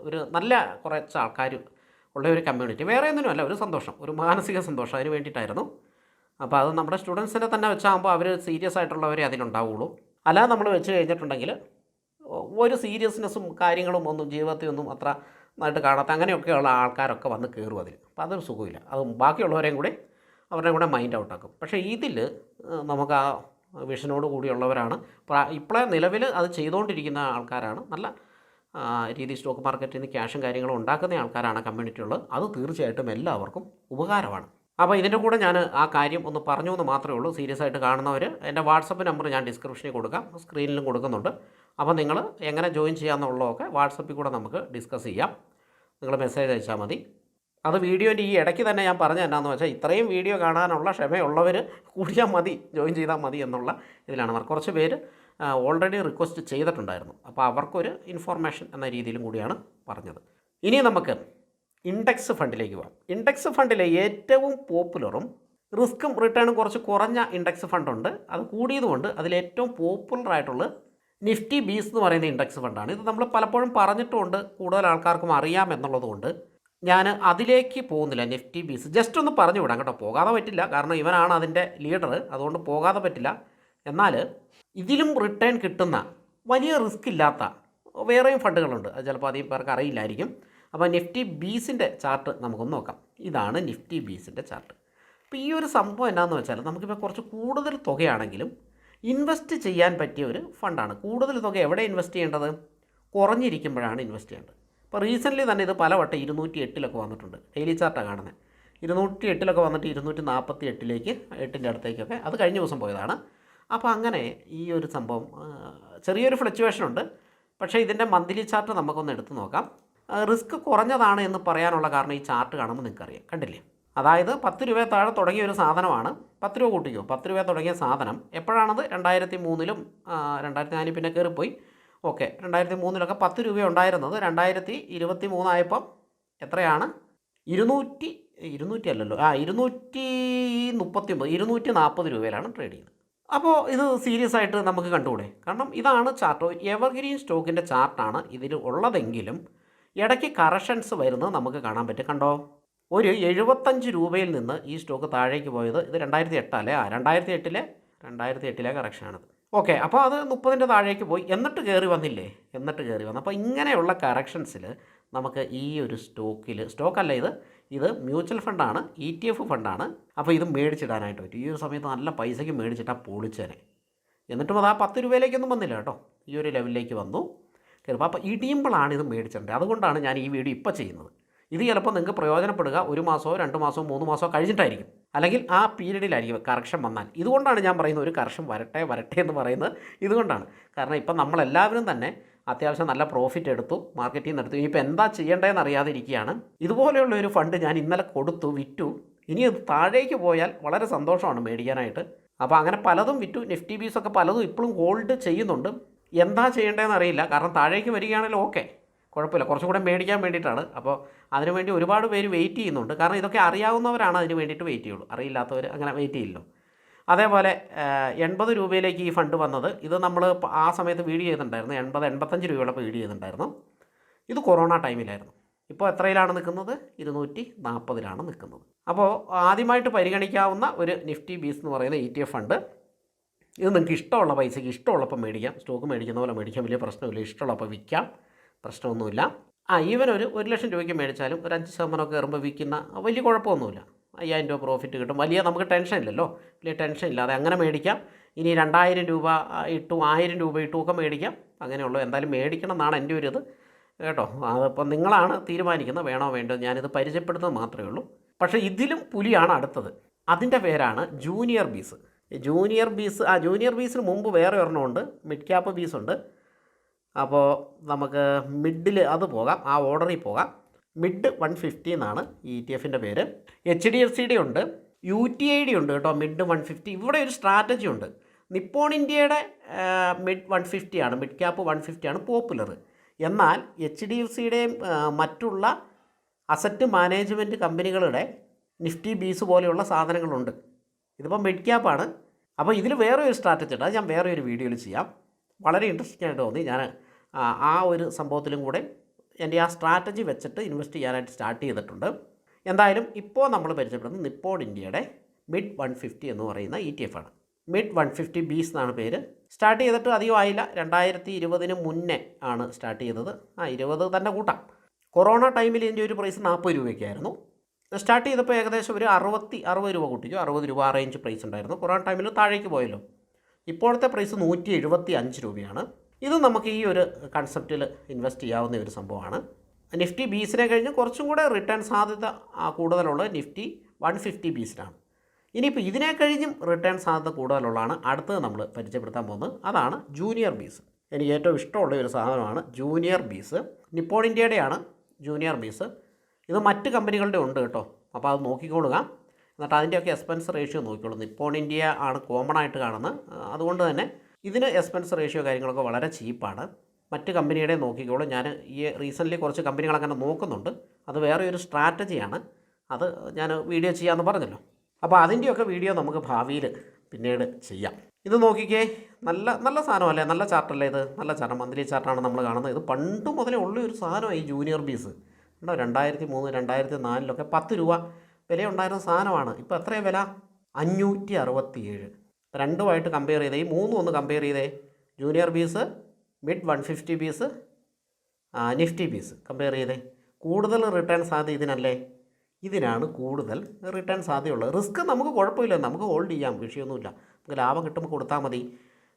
ഒരു നല്ല കുറച്ച് ആൾക്കാർ ഉള്ള ഒരു കമ്മ്യൂണിറ്റി. വേറെ ഒന്നിനുമല്ല, ഒരു സന്തോഷം, ഒരു മാനസിക സന്തോഷം, അതിന് വേണ്ടിയിട്ടായിരുന്നു. അപ്പോൾ അത് നമ്മുടെ സ്റ്റുഡൻസിനെ തന്നെ വെച്ചാകുമ്പോൾ അവർ സീരിയസ് ആയിട്ടുള്ളവരെ അതിനുണ്ടാവുള്ളൂ. അല്ലാതെ നമ്മൾ വെച്ച് കഴിഞ്ഞിട്ടുണ്ടെങ്കിൽ ഒരു സീരിയസ്നെസ്സും കാര്യങ്ങളും ഒന്നും ജീവിതത്തിൽ ഒന്നും അത്ര നന്നായിട്ട് കാണാത്ത അങ്ങനെയൊക്കെയുള്ള ആൾക്കാരൊക്കെ വന്ന് കയറും അതിൽ. അപ്പോൾ അതൊരു സുഖമില്ല. അത് ബാക്കിയുള്ളവരെയും കൂടി അവരുടെ കൂടെ മൈൻഡ് ഔട്ടാക്കും. പക്ഷേ ഇതിൽ നമുക്ക് ആ വിഷനോട് കൂടിയുള്ളവരാണ് ഇപ്പോഴേ നിലവിൽ അത് ചെയ്തുകൊണ്ടിരിക്കുന്ന ആൾക്കാരാണ്. നല്ല രീതിയിൽ സ്റ്റോക്ക് മാർക്കറ്റിൽ നിന്ന് ക്യാഷും കാര്യങ്ങളും ഉണ്ടാക്കുന്ന ആൾക്കാരാണ് കമ്മ്യൂണിറ്റി ഉള്ളത്. അത് തീർച്ചയായിട്ടും എല്ലാവർക്കും ഉപകാരമാണ്. അപ്പോൾ ഇതിൻ്റെ കൂടെ ഞാൻ ആ കാര്യം ഒന്ന് പറഞ്ഞു എന്ന് മാത്രമേ ഉള്ളൂ. സീരിയസ് ആയിട്ട് കാണുന്നവർ എൻ്റെ വാട്സപ്പ് നമ്പർ ഞാൻ ഡിസ്ക്രിപ്ഷനിൽ കൊടുക്കാം, സ്ക്രീനിലും കൊടുക്കുന്നുണ്ട്. അപ്പോൾ നിങ്ങൾ എങ്ങനെ ജോയിൻ ചെയ്യാമെന്നുള്ളതൊക്കെ വാട്സപ്പിൽ കൂടെ നമുക്ക് ഡിസ്കസ് ചെയ്യാം. നിങ്ങൾ മെസ്സേജ് അയച്ചാൽ മതി. അത് വീഡിയോൻ്റെ ഈ ഇടയ്ക്ക് തന്നെ ഞാൻ പറഞ്ഞത് എന്നാന്ന് വെച്ചാൽ ഇത്രയും വീഡിയോ കാണാനുള്ള ക്ഷമയുള്ളവർ കൂടിയാൽ മതി, ജോയിൻ ചെയ്താൽ മതി എന്നുള്ള ഇതിലാണ്. കുറച്ച് പേര് ഓൾറെഡി റിക്വസ്റ്റ് ചെയ്തിട്ടുണ്ടായിരുന്നു. അപ്പോൾ അവർക്കൊരു ഇൻഫോർമേഷൻ എന്ന രീതിയിലും കൂടിയാണ് പറഞ്ഞത്. ഇനി നമുക്ക് ഇൻഡെക്സ് ഫണ്ടിലേക്ക് പോകാം. ഇൻഡെക്സ് ഫണ്ടിലെ ഏറ്റവും പോപ്പുലറും റിസ്ക്കും റിട്ടേണും കുറച്ച് കുറഞ്ഞ ഇൻഡെക്സ് ഫണ്ടുണ്ട്. അത് കൂടിയതുകൊണ്ട് അതിലേറ്റവും പോപ്പുലറായിട്ടുള്ളത് നിഫ്റ്റി ബീസ് എന്ന് പറയുന്ന ഇൻഡെക്സ് ഫണ്ടാണ്. ഇത് നമ്മൾ പലപ്പോഴും പറഞ്ഞിട്ടുമുണ്ട്, കൂടുതൽ ആൾക്കാർക്കും അറിയാം എന്നുള്ളതുകൊണ്ട് ഞാൻ അതിലേക്ക് പോകുന്നില്ല. നിഫ്റ്റി ബീസ് ജസ്റ്റ് ഒന്ന് പറഞ്ഞു വിടാം കേട്ടോ. പോകാതെ പറ്റില്ല, കാരണം ഇവനാണ് അതിൻ്റെ ലീഡർ, അതുകൊണ്ട് പോകാതെ പറ്റില്ല. എന്നാൽ ഇതിലും റിട്ടേൺ കിട്ടുന്ന വലിയ റിസ്ക് ഇല്ലാത്ത വേറെയും ഫണ്ടുകളുണ്ട്. അത് ചിലപ്പോൾ അധികം പേർക്ക് അറിയില്ലായിരിക്കും. അപ്പോൾ നിഫ്റ്റി ബീസിൻ്റെ ചാർട്ട് നമുക്കൊന്ന് നോക്കാം. ഇതാണ് നിഫ്റ്റി ബീസിൻ്റെ ചാർട്ട്. അപ്പോൾ ഈ ഒരു സംഭവം എന്നാന്ന് വെച്ചാൽ നമുക്കിപ്പോൾ കുറച്ച് കൂടുതൽ തുകയാണെങ്കിലും ഇൻവെസ്റ്റ് ചെയ്യാൻ പറ്റിയ ഒരു ഫണ്ടാണ്. കൂടുതൽ തുക എവിടെ ഇൻവെസ്റ്റ് ചെയ്യേണ്ടത്? കുറഞ്ഞിരിക്കുമ്പോഴാണ് ഇൻവെസ്റ്റ് ചെയ്യേണ്ടത്. ഇപ്പോൾ റീസെൻ്റ്ലി തന്നെ ഇത് പലവട്ടം 208 വന്നിട്ടുണ്ട്. ഡെയിലി ചാർട്ടാണ് കാണുന്നത്. 208 വന്നിട്ട് 248 8ൻ്റെ അടുത്തേക്കൊക്കെ അത് കഴിഞ്ഞ ദിവസം പോയതാണ്. അപ്പോൾ അങ്ങനെ ഈ ഒരു സംഭവം ചെറിയൊരു ഫ്ലക്ച്വേഷൻ ഉണ്ട്. പക്ഷേ ഇതിൻ്റെ മന്ത്ലി ചാർട്ട് നമുക്കൊന്ന് എടുത്ത് നോക്കാം. റിസ്ക് കുറഞ്ഞതാണ് എന്ന് പറയാനുള്ള കാരണം ഈ ചാർട്ട് കാണുമ്പോൾ നിങ്ങൾക്കറിയാം. കണ്ടില്ലേ? അതായത് 10 രൂപ താഴെ തുടങ്ങിയ ഒരു സാധനമാണ്. 10 രൂപ കൂട്ടിക്കോ. 10 രൂപ തുടങ്ങിയ സാധനം എപ്പോഴാണത്? 2003-ലും 2004 പിന്നെ കയറിപ്പോയി. ഓക്കെ, 2003-ലൊക്കെ 10 രൂപ ഉണ്ടായിരുന്നത് 2023 ആയപ്പം എത്രയാണ്? 240 രൂപയിലാണ് ട്രേഡ് ചെയ്യുന്നത്. അപ്പോൾ ഇത് സീരിയസ് ആയിട്ട് നമുക്ക് കണ്ടുകൂടെ? കാരണം ഇതാണ് ചാർട്ട്. എവർഗ്രീൻ സ്റ്റോക്കിൻ്റെ ചാർട്ടാണ് ഇതിൽ ഉള്ളതെങ്കിലും ഇടയ്ക്ക് കറക്ഷൻസ് വരുന്നത് നമുക്ക് കാണാൻ പറ്റും. കണ്ടോ? ഒരു 75 രൂപയിൽ നിന്ന് ഈ സ്റ്റോക്ക് താഴേക്ക് പോയത് ഇത് 2008 അല്ലേ? 2008-ലെ കറക്ഷനാണിത്. ഓക്കെ, അപ്പോൾ അത് 30ൻ്റെ താഴേക്ക് പോയി, എന്നിട്ട് കയറി വന്നില്ലേ? അപ്പോൾ ഇങ്ങനെയുള്ള കറക്ഷൻസിൽ നമുക്ക് ഈ ഒരു സ്റ്റോക്കല്ല ഇത് മ്യൂച്വൽ ഫണ്ടാണ്, ETF ഫണ്ടാണ്. അപ്പോൾ ഇത് മേടിച്ചിടാനായിട്ട് പറ്റും. ഈ ഒരു സമയത്ത് നല്ല പൈസയ്ക്ക് മേടിച്ചിട്ടാൽ പൊളിച്ചേനെ. എന്നിട്ടും അത് ആ 10 രൂപയിലേക്കൊന്നും വന്നില്ല കേട്ടോ, ഈ ഒരു ലെവലിലേക്ക് വന്നു കയറുമ്പോൾ. അപ്പോൾ ഇടിയുമ്പോഴാണ് ഇത് മേടിച്ചിട്ടുണ്ട്. അതുകൊണ്ടാണ് ഞാൻ ഈ വീഡിയോ ഇപ്പോൾ ചെയ്യുന്നത്. ഇത് ചിലപ്പോൾ നിങ്ങൾക്ക് പ്രയോജനപ്പെടുക 1 മാസമോ 2 മാസമോ 3 മാസമോ കഴിഞ്ഞിട്ടായിരിക്കും, അല്ലെങ്കിൽ ആ പീരീഡിലായിരിക്കും കറക്ഷൻ വന്നാൽ. ഇതുകൊണ്ടാണ് ഞാൻ പറയുന്നത് ഒരു കറക്ഷൻ വരട്ടെ എന്ന് പറയുന്നത്. ഇതുകൊണ്ടാണ്. കാരണം ഇപ്പം നമ്മളെല്ലാവരും തന്നെ അത്യാവശ്യം നല്ല പ്രോഫിറ്റ് എടുത്തു, മാർക്കറ്റിൽ നിന്ന് എടുത്തു. ഇനിയിപ്പോൾ എന്താ ചെയ്യേണ്ടതെന്ന് അറിയാതെ ഇരിക്കുകയാണ്. ഇതുപോലെയുള്ള ഒരു ഫണ്ട് ഞാൻ ഇന്നലെ കൊടുത്തു, വിറ്റു. ഇനി അത് താഴേക്ക് പോയാൽ വളരെ സന്തോഷമാണ് മേടിക്കാനായിട്ട്. അപ്പോൾ അങ്ങനെ പലതും വിറ്റു. നിഫ്റ്റി ബീസൊക്കെ പലതും ഇപ്പോഴും ഹോൾഡ് ചെയ്യുന്നുണ്ട്. എന്താ ചെയ്യേണ്ടതെന്ന് അറിയില്ല. കാരണം താഴേക്ക് വരികയാണെങ്കിൽ ഓക്കെ, കുഴപ്പമില്ല, കുറച്ചും കൂടെ മേടിക്കാൻ വേണ്ടിയിട്ടാണ്. അപ്പോൾ അതിനുവേണ്ടി ഒരുപാട് പേര് വെയിറ്റ് ചെയ്യുന്നുണ്ട്. കാരണം ഇതൊക്കെ അറിയാവുന്നവരാണ് അതിന് വേണ്ടിയിട്ട് വെയിറ്റ് ചെയ്യുള്ളൂ, അറിയില്ലാത്തവർ അങ്ങനെ വെയിറ്റ് ചെയ്യില്ലല്ലോ. അതേപോലെ 80 രൂപയിലേക്ക് ഈ ഫണ്ട് വന്നത്, ഇത് നമ്മൾ ആ സമയത്ത് വീഡിയോ ചെയ്തിട്ടുണ്ടായിരുന്നു. 85 രൂപയോടൊപ്പം വീഡിയോ ചെയ്തിട്ടുണ്ടായിരുന്നു. ഇത് കൊറോണ ടൈമിലായിരുന്നു. ഇപ്പോൾ എത്രയിലാണ് നിൽക്കുന്നത്? 240 നിൽക്കുന്നത്. അപ്പോൾ ആദ്യമായിട്ട് പരിഗണിക്കാവുന്ന ഒരു നിഫ്റ്റി ബീസ് എന്ന് പറയുന്ന ETF ഫണ്ട്. ഇത് നിങ്ങൾക്ക് ഇഷ്ടമുള്ള പൈസയ്ക്ക് ഇഷ്ടമുള്ളപ്പോൾ മേടിക്കാം. സ്റ്റോക്ക് മേടിക്കുന്ന പോലെ മേടിക്കാം, വലിയ പ്രശ്നമില്ല. ഇഷ്ടമുള്ളപ്പോൾ വിൽക്കാം, പ്രശ്നമൊന്നുമില്ല. ഈവൻ ഒരു 1 ലക്ഷം രൂപയ്ക്ക് മേടിച്ചാലും ഒരു 5% കയറുമ്പോൾ വിൽക്കുന്ന വലിയ കുഴപ്പമൊന്നുമില്ല. 5000 രൂപ പ്രോഫിറ്റ് കിട്ടും. വലിയ നമുക്ക് ടെൻഷൻ ഇല്ലല്ലോ, വലിയ ടെൻഷൻ ഇല്ലാതെ അങ്ങനെ മേടിക്കാം. ഇനി 2000 രൂപ ഇട്ടു 1000 രൂപ ഇട്ടു ഒക്കെ മേടിക്കാം. അങ്ങനെയുള്ളൂ. എന്തായാലും മേടിക്കണം എന്നാണ് എൻ്റെ ഒരു ഇത് കേട്ടോ. അതിപ്പോൾ നിങ്ങളാണ് തീരുമാനിക്കുന്നത് വേണോ വേണ്ടോ. ഞാനിത് പരിചയപ്പെടുത്തുന്നത് മാത്രമേ ഉള്ളൂ. പക്ഷേ ഇതിലും പുലിയാണ് അടുത്തത്. അതിൻ്റെ പേരാണ് ജൂനിയർ ബീസ്. ജൂനിയർ ബീസിന് മുമ്പ് വേറെ ഒരെണ്ണമുണ്ട്, മിഡ് ക്യാപ്പ് ബീസുണ്ട്. അപ്പോൾ നമുക്ക് മിഡിൽ അത് പോകാം, ആ ഓർഡറിൽ പോകാം. മിഡ് 150 എന്നാണ് ഈ ETF പേര്. HDFCയുടെ ഉണ്ട്, UTID ഉണ്ട് കേട്ടോ. മിഡ് 150. ഇവിടെ ഒരു സ്ട്രാറ്റജി ഉണ്ട്. നിപ്പോൺ ഇന്ത്യയുടെ മിഡ് 150 ആണ്, മിഡ് ക്യാപ്പ് 150 ആണ് പോപ്പുലർ. എന്നാൽ HDFCയുടെയും മറ്റുള്ള അസറ്റ് മാനേജ്മെൻറ്റ് കമ്പനികളുടെ നിഫ്റ്റി ബീസ് പോലെയുള്ള സാധനങ്ങളുണ്ട്. ഇതിപ്പോൾ മിഡ് ക്യാപ്പാണ്. അപ്പോൾ ഇതിൽ വേറെ ഒരു സ്ട്രാറ്റജി ഉണ്ട്, അത് ഞാൻ വേറെ ഒരു വീഡിയോയിൽ ചെയ്യാം. വളരെ ഇൻട്രസ്റ്റിംഗ് ആയിട്ട് തോന്നി. ഞാൻ ആ ഒരു സംഭവത്തിലും കൂടെ എൻ്റെ ആ സ്ട്രാറ്റജി വെച്ചിട്ട് ഇൻവെസ്റ്റ് ചെയ്യാനായിട്ട് സ്റ്റാർട്ട് ചെയ്തിട്ടുണ്ട്. എന്തായാലും ഇപ്പോൾ നമ്മൾ പരിചയപ്പെടുന്നത് നിപ്പോൺ ഇന്ത്യയുടെ മിഡ് 150 എന്ന് പറയുന്ന ETF ആണ്. മിഡ് 150 ബീസ് എന്നാണ് പേര്. സ്റ്റാർട്ട് ചെയ്തിട്ട് അധികം ആയില്ല, 2020 മുന്നേ ആണ് സ്റ്റാർട്ട് ചെയ്തത്. 20 തന്നെ കൂട്ടാം. കൊറോണ ടൈമിൽ ഇതിൻ്റെ ഒരു പ്രൈസ് 40 രൂപയ്ക്കായിരുന്നു. സ്റ്റാർട്ട് ചെയ്തപ്പോൾ ഏകദേശം ഒരു 60 രൂപ കൂട്ടിച്ചു. 60 രൂപ ആ റേഞ്ച് പ്രൈസ് ഉണ്ടായിരുന്നു. കൊറോണ ടൈമിൽ താഴേക്ക് പോയല്ലോ. ഇപ്പോഴത്തെ പ്രൈസ് 175 രൂപയാണ്. ഇത് നമുക്ക് ഈ ഒരു കൺസെപ്റ്റിൽ ഇൻവെസ്റ്റ് ചെയ്യാവുന്ന ഒരു സംഭവമാണ്. നിഫ്റ്റി ബീസിനെ കഴിഞ്ഞ് കുറച്ചും കൂടെ റിട്ടേൺ സാധ്യത കൂടുതലുള്ളത് നിഫ്റ്റി 150 ബീസിനാണ്. ഇനിയിപ്പോൾ ഇതിനെ കഴിഞ്ഞും റിട്ടേൺ സാധ്യത കൂടുതലുള്ളതാണ് അടുത്തത് നമ്മൾ പരിചയപ്പെടുത്താൻ പോകുന്നത്. അതാണ് ജൂനിയർ ബീസ്. എനിക്ക് ഏറ്റവും ഇഷ്ടമുള്ള ഒരു സാധനമാണ് ജൂനിയർ ബീസ്. നിപ്പോൺ ഇന്ത്യയുടെയാണ് ജൂനിയർ ബീസ്. ഇത് മറ്റ് കമ്പനികളുടെ ഉണ്ട് കേട്ടോ. അപ്പോൾ അത് നോക്കിക്കൊള്ളുക. എന്നിട്ട് അതിൻ്റെയൊക്കെ എക്സ്പെൻസ് റേഷ്യോ നോക്കിക്കോളൂ. നിപ്പോൺ ഇന്ത്യ ആണ് കോമൺ ആയിട്ട് കാണുന്നത്. അതുകൊണ്ട് തന്നെ ഇതിന് എക്സ്പെൻസ് റേഷ്യോ കാര്യങ്ങളൊക്കെ വളരെ ചീപ്പാണ്. മറ്റ് കമ്പനിയുടെ നോക്കിക്കോളൂ. ഞാൻ ഈ റീസെൻ്റ്ലി കുറച്ച് കമ്പനികളങ്ങനെ നോക്കുന്നുണ്ട്. അത് വേറെ ഒരു സ്ട്രാറ്റജിയാണ്. അത് ഞാൻ വീഡിയോ ചെയ്യാമെന്ന് പറഞ്ഞല്ലോ. അപ്പോൾ അതിൻ്റെയൊക്കെ വീഡിയോ നമുക്ക് ഭാവിയിൽ പിന്നീട് ചെയ്യാം. ഇത് നോക്കിക്കേ, നല്ല സാധനമല്ലേ, നല്ല ചാർട്ടല്ലേ ഇത്. നല്ല ചാർട്ട്, മന്ത്ലി ചാർട്ടാണ് നമ്മൾ കാണുന്നത്. ഇത് പണ്ട് മുതലേ ഉള്ള ഒരു സാധനമാണ് ഈ ജൂനിയർ ബീസ്. ഉണ്ടോ 2003 2004 10 രൂപ വിലയുണ്ടായിരുന്ന സാധനമാണ്. ഇപ്പോൾ എത്രയാണ് വില? 567. രണ്ടുമായിട്ട് കമ്പയർ ചെയ്തേ, ഈ മൂന്നും ഒന്ന് കമ്പയർ ചെയ്തേ. ജൂനിയർ ബീസ്, മിഡ് 150 ബീസ്, നിഫ്റ്റി ബീസ് കമ്പയർ ചെയ്തേ. കൂടുതൽ റിട്ടേൺ സാധ്യത ഇതിനല്ലേ? ഇതിനാണ് കൂടുതൽ റിട്ടേൺ സാധ്യതയുള്ളത്. റിസ്ക് നമുക്ക് കുഴപ്പമില്ല, നമുക്ക് ഹോൾഡ് ചെയ്യാം, വിഷയമൊന്നുമില്ല. നമുക്ക് ലാഭം കിട്ടുമ്പോൾ കൊടുത്താൽ മതി,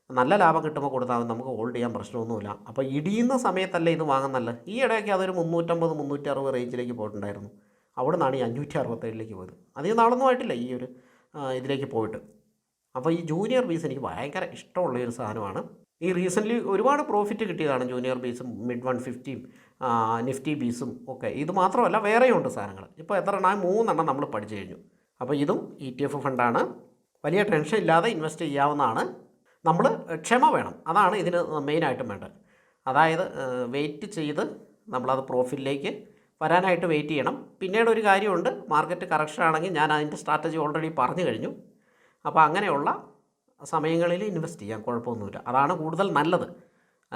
നല്ല ലാഭം കിട്ടുമ്പോൾ കൊടുത്താൽ മതി, നമുക്ക് ഹോൾഡ് ചെയ്യാൻ പ്രശ്നമൊന്നുമില്ല. അപ്പോൾ ഇടിയുന്ന സമയത്തല്ലേ ഇത് വാങ്ങുന്നല്ല. ഈ ഇടയ്ക്ക് അതൊരു 350 360 റേഞ്ചിലേക്ക് പോയിട്ടുണ്ടായിരുന്നു. അവിടെ നിന്നാണ് ഈ 567 പോയത്. അധികം നാളൊന്നും ആയിട്ടില്ല ഈ ഒരു ഇതിലേക്ക് പോയിട്ട്. അപ്പോൾ ഈ ജൂനിയർ ബീസ് എനിക്ക് ഭയങ്കര ഇഷ്ടമുള്ള ഒരു സാധനമാണ്. ഈ റീസെൻ്റ്ലി ഒരുപാട് പ്രോഫിറ്റ് കിട്ടിയതാണ് ജൂനിയർ ബീസും മിഡ് 150 നിഫ്റ്റി ബീസും ഒക്കെ. ഇത് മാത്രമല്ല വേറെയുണ്ട് സാധനങ്ങൾ. ഇപ്പോൾ എത്ര എണ്ണം? 3 നമ്മൾ പഠിച്ചു കഴിഞ്ഞു. അപ്പോൾ ഇതും ETF ഫണ്ടാണ്. വലിയ ടെൻഷൻ ഇല്ലാതെ ഇൻവെസ്റ്റ് ചെയ്യാവുന്നതാണ്. നമ്മൾ ക്ഷമ വേണം, അതാണ് ഇതിന് മെയിനായിട്ടും വേണ്ടത്. അതായത് വെയിറ്റ് ചെയ്ത് നമ്മളത് പ്രോഫിറ്റിലേക്ക് വരാനായിട്ട് വെയിറ്റ് ചെയ്യണം. പിന്നീട് ഒരു കാര്യമുണ്ട്, മാർക്കറ്റ് കറക്ഷൻ ആണെങ്കിൽ ഞാൻ അതിൻ്റെ സ്ട്രാറ്റജി ഓൾറെഡി പറഞ്ഞു കഴിഞ്ഞു. അപ്പോൾ അങ്ങനെയുള്ള സമയങ്ങളിൽ ഇൻവെസ്റ്റ് ചെയ്യാം, കുഴപ്പമൊന്നുമില്ല. അതാണ് കൂടുതൽ നല്ലത്.